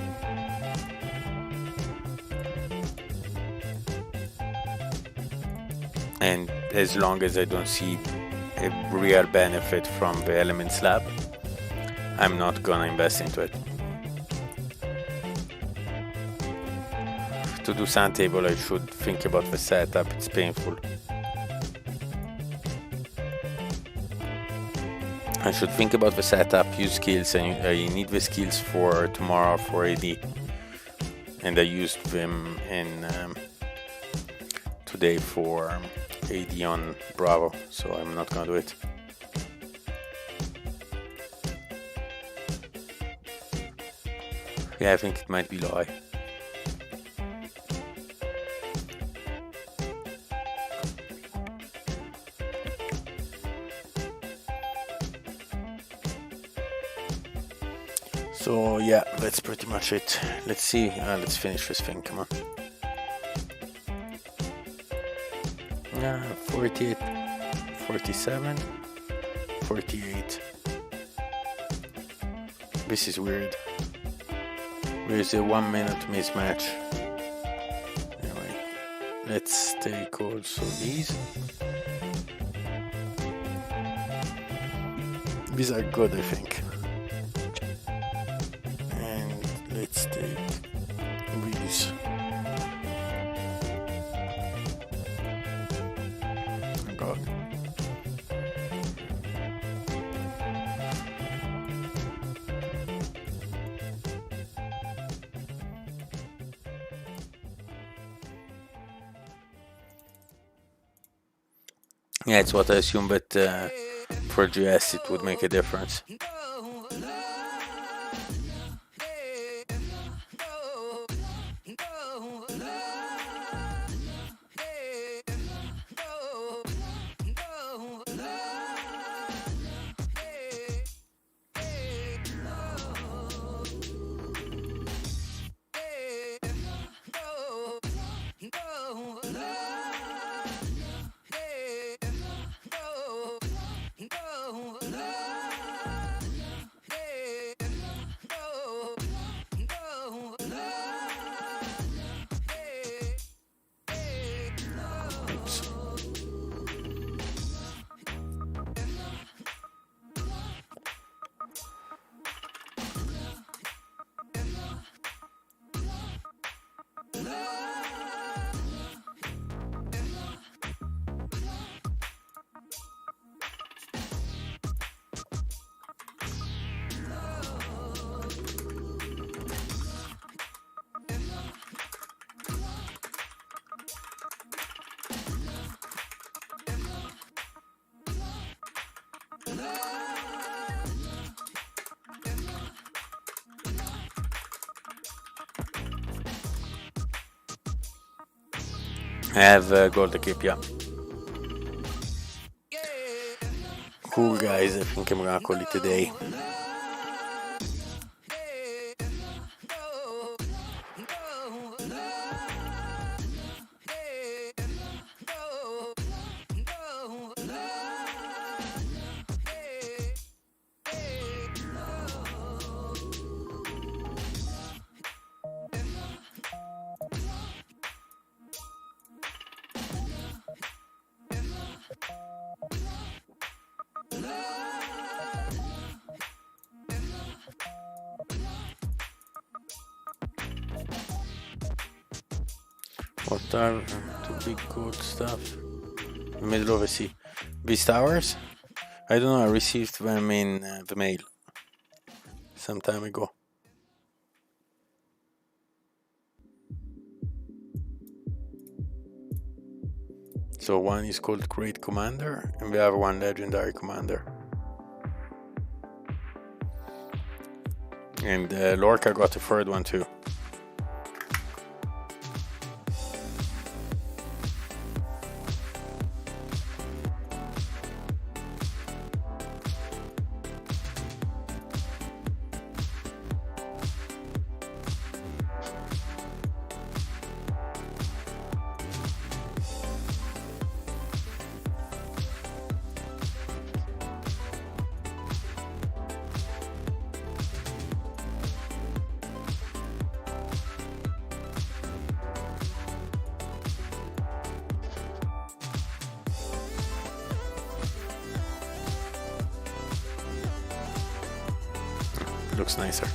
And as long as I don't see a real benefit from the Elements Lab, I'm not gonna invest into it. To do sand table, I should think about the setup. It's painful. I should think about the setup, use skills, and I need the skills for tomorrow for AD. And I used them in today for AD on Bravo, so I'm not gonna do it. Yeah, I think it might be low. So yeah, that's pretty much it. Let's see, let's finish this thing, come on. 48, 47, 48. This is weird. There's a 1 minute mismatch. Anyway, let's take also these. These are good, I think. And let's take these. Oh God. Yeah, it's what I assume, but For GS, it would make a difference. I have gold equip, yeah. Cool, guys. I think I'm gonna call it today. What are the big gold stuff? Middle of a sea. Beast towers? I don't know, I received them in the mail some time ago. So one is called Great Commander, and we have one Legendary Commander. And Lorca got the third one too. Looks nicer.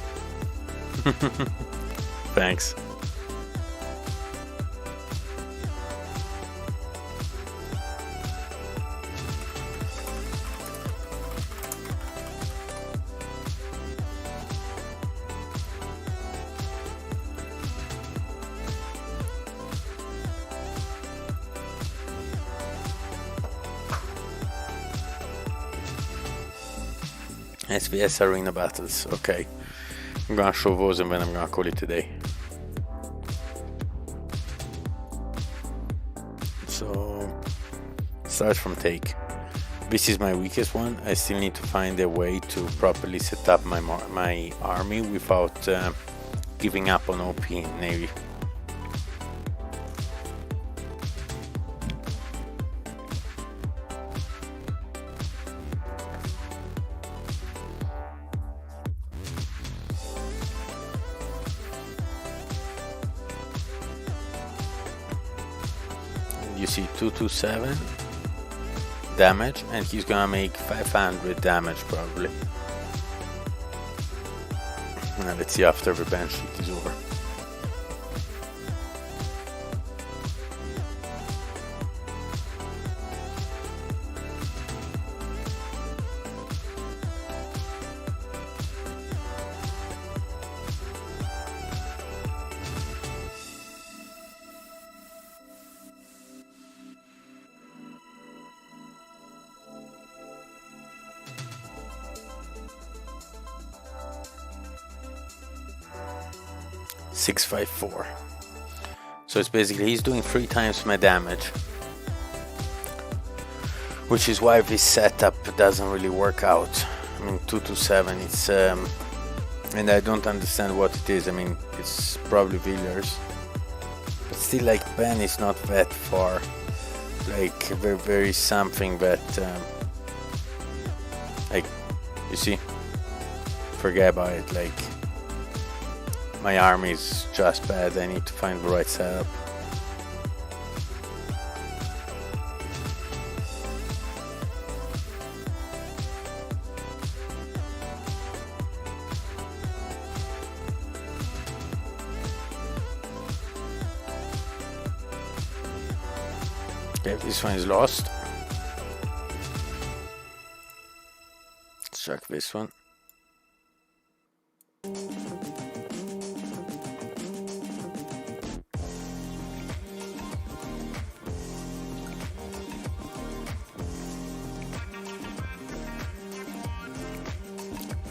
Thanks. SVS Arena Battles, okay. I'm gonna show those and then I'm gonna call it today. So, start from take. This is my weakest one. I still need to find a way to properly set up my army without giving up on OP Navy. You see 227 damage, and he's gonna make 500 damage probably. Now let's see after the bench sheet is over. 654. So it's basically he's doing 3 times my damage, which is why this setup doesn't really work out. I mean, 227, it's and I don't understand what it is. I mean, it's probably Villiers, but still, like, Ben is not that far. Like, there is something that like, you see, forget about it. Like, my army is just bad. I need to find the right setup. Okay, this one is lost. Let's check this one.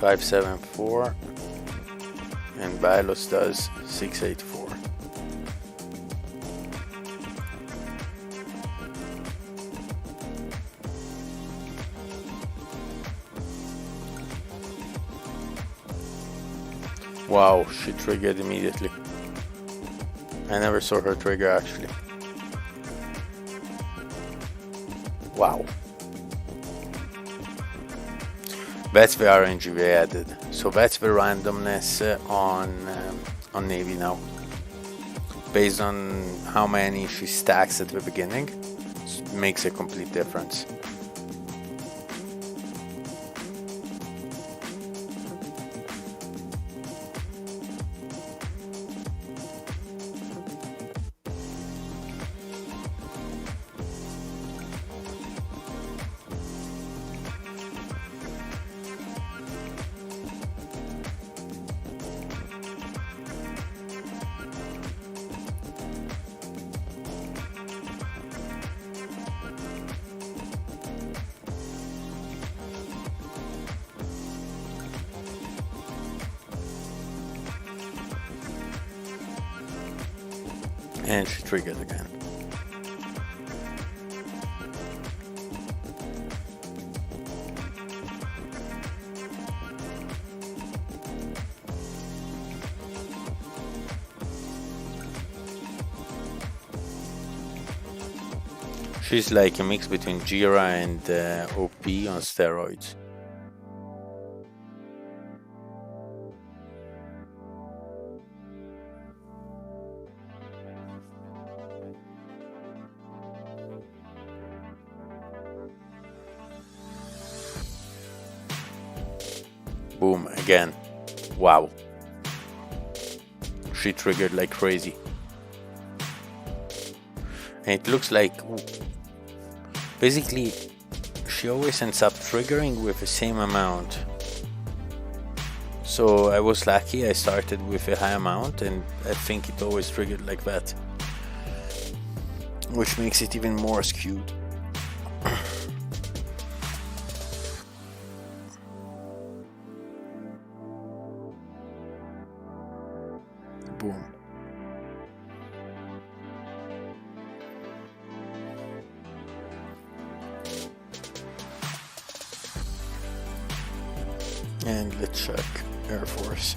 Five, 7, 4, and Balos does 6, 8, 4. Wow, she triggered immediately. I never saw her trigger actually. Wow. That's the RNG they added. So that's the randomness on Navy now. Based on how many she stacks at the beginning, it makes a complete difference. And she triggered again. She's like a mix between Jira and OP on steroids. Boom, again. Wow. She triggered like crazy. And it looks like, basically, she always ends up triggering with the same amount. So I was lucky, I started with a high amount, and I think it always triggered like that, which makes it even more skewed. Boom. And let's check Air Force.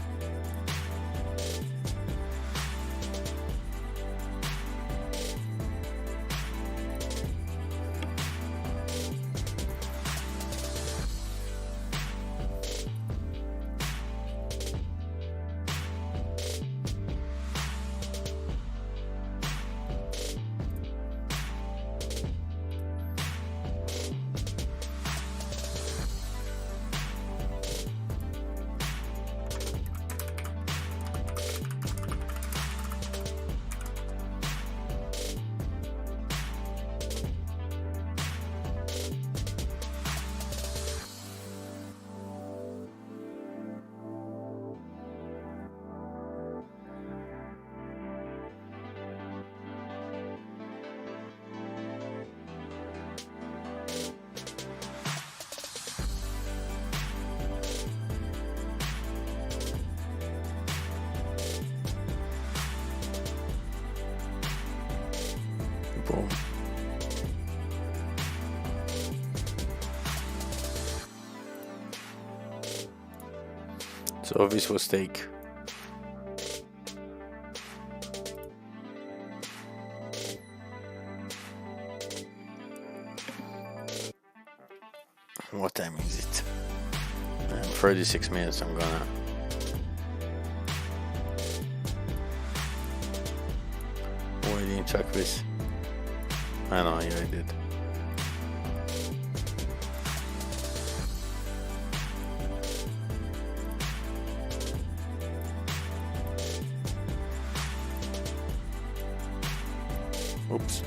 Boom. So this was take. What time is it? 36 minutes. I'm gonna. Oh, I didn't check this. I know, yeah, I did. Oops.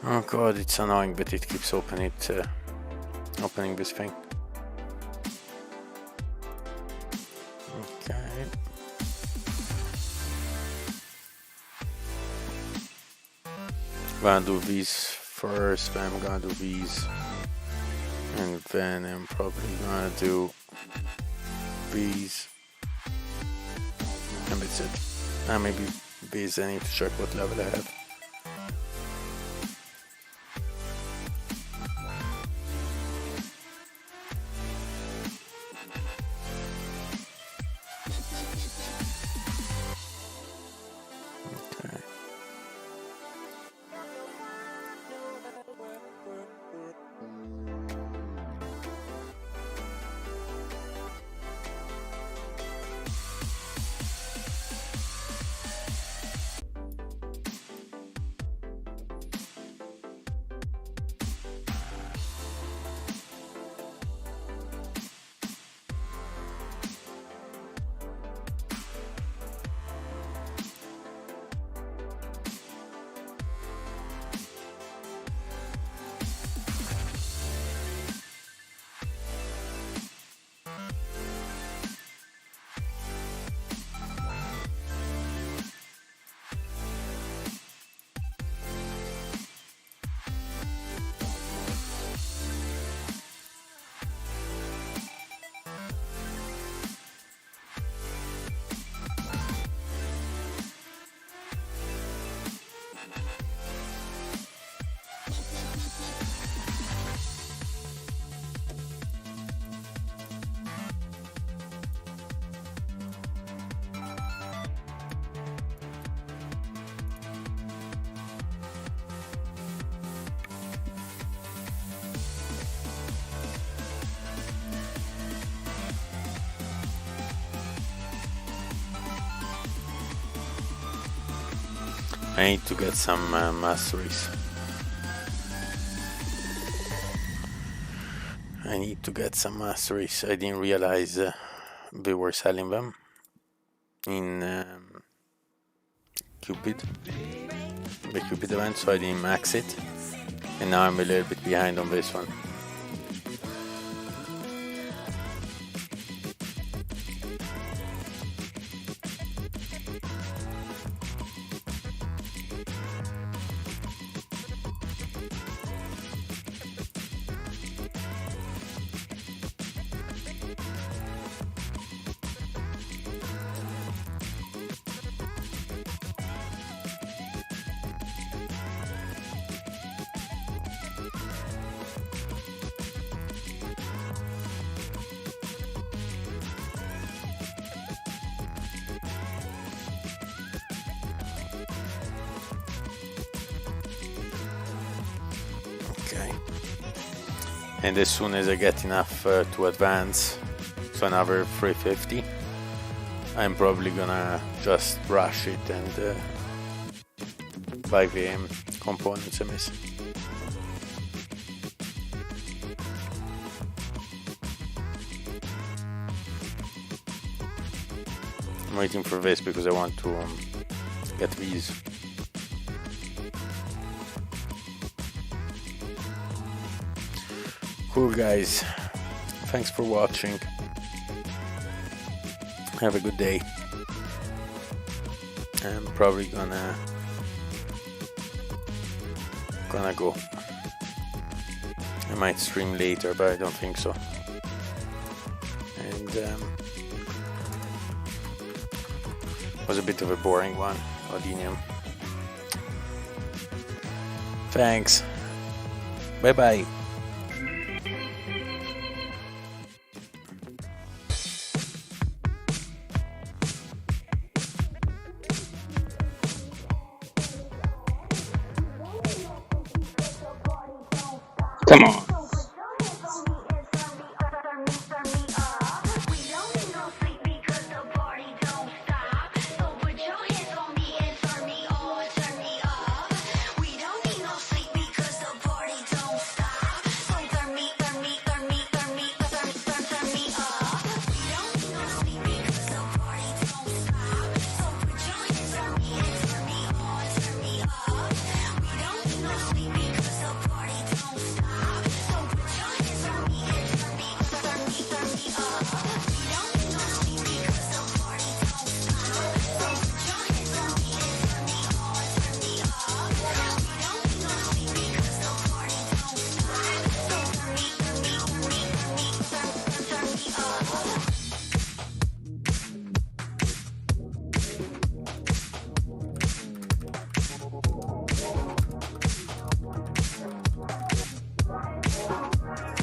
Oh god, it's annoying, but it keeps opening this thing. Okay. I'm gonna do these first, then I'm gonna do these, and then I'm probably gonna do these, and that's it. Maybe these, I need to check what level I have. I need to get some masteries. I need to get some masteries. I didn't realize they were selling them in Cupid, the Cupid event, so I didn't max it, and now I'm a little bit behind on this one. Okay. And as soon as I get enough to advance to another 350, I'm probably gonna just rush it and buy the components I miss. I'm waiting for this because I want to get these. Cool, guys. Thanks for watching. Have a good day. I'm probably gonna go. I might stream later, but I don't think so. And was a bit of a boring one, Odinium. Thanks. Bye bye. Come on.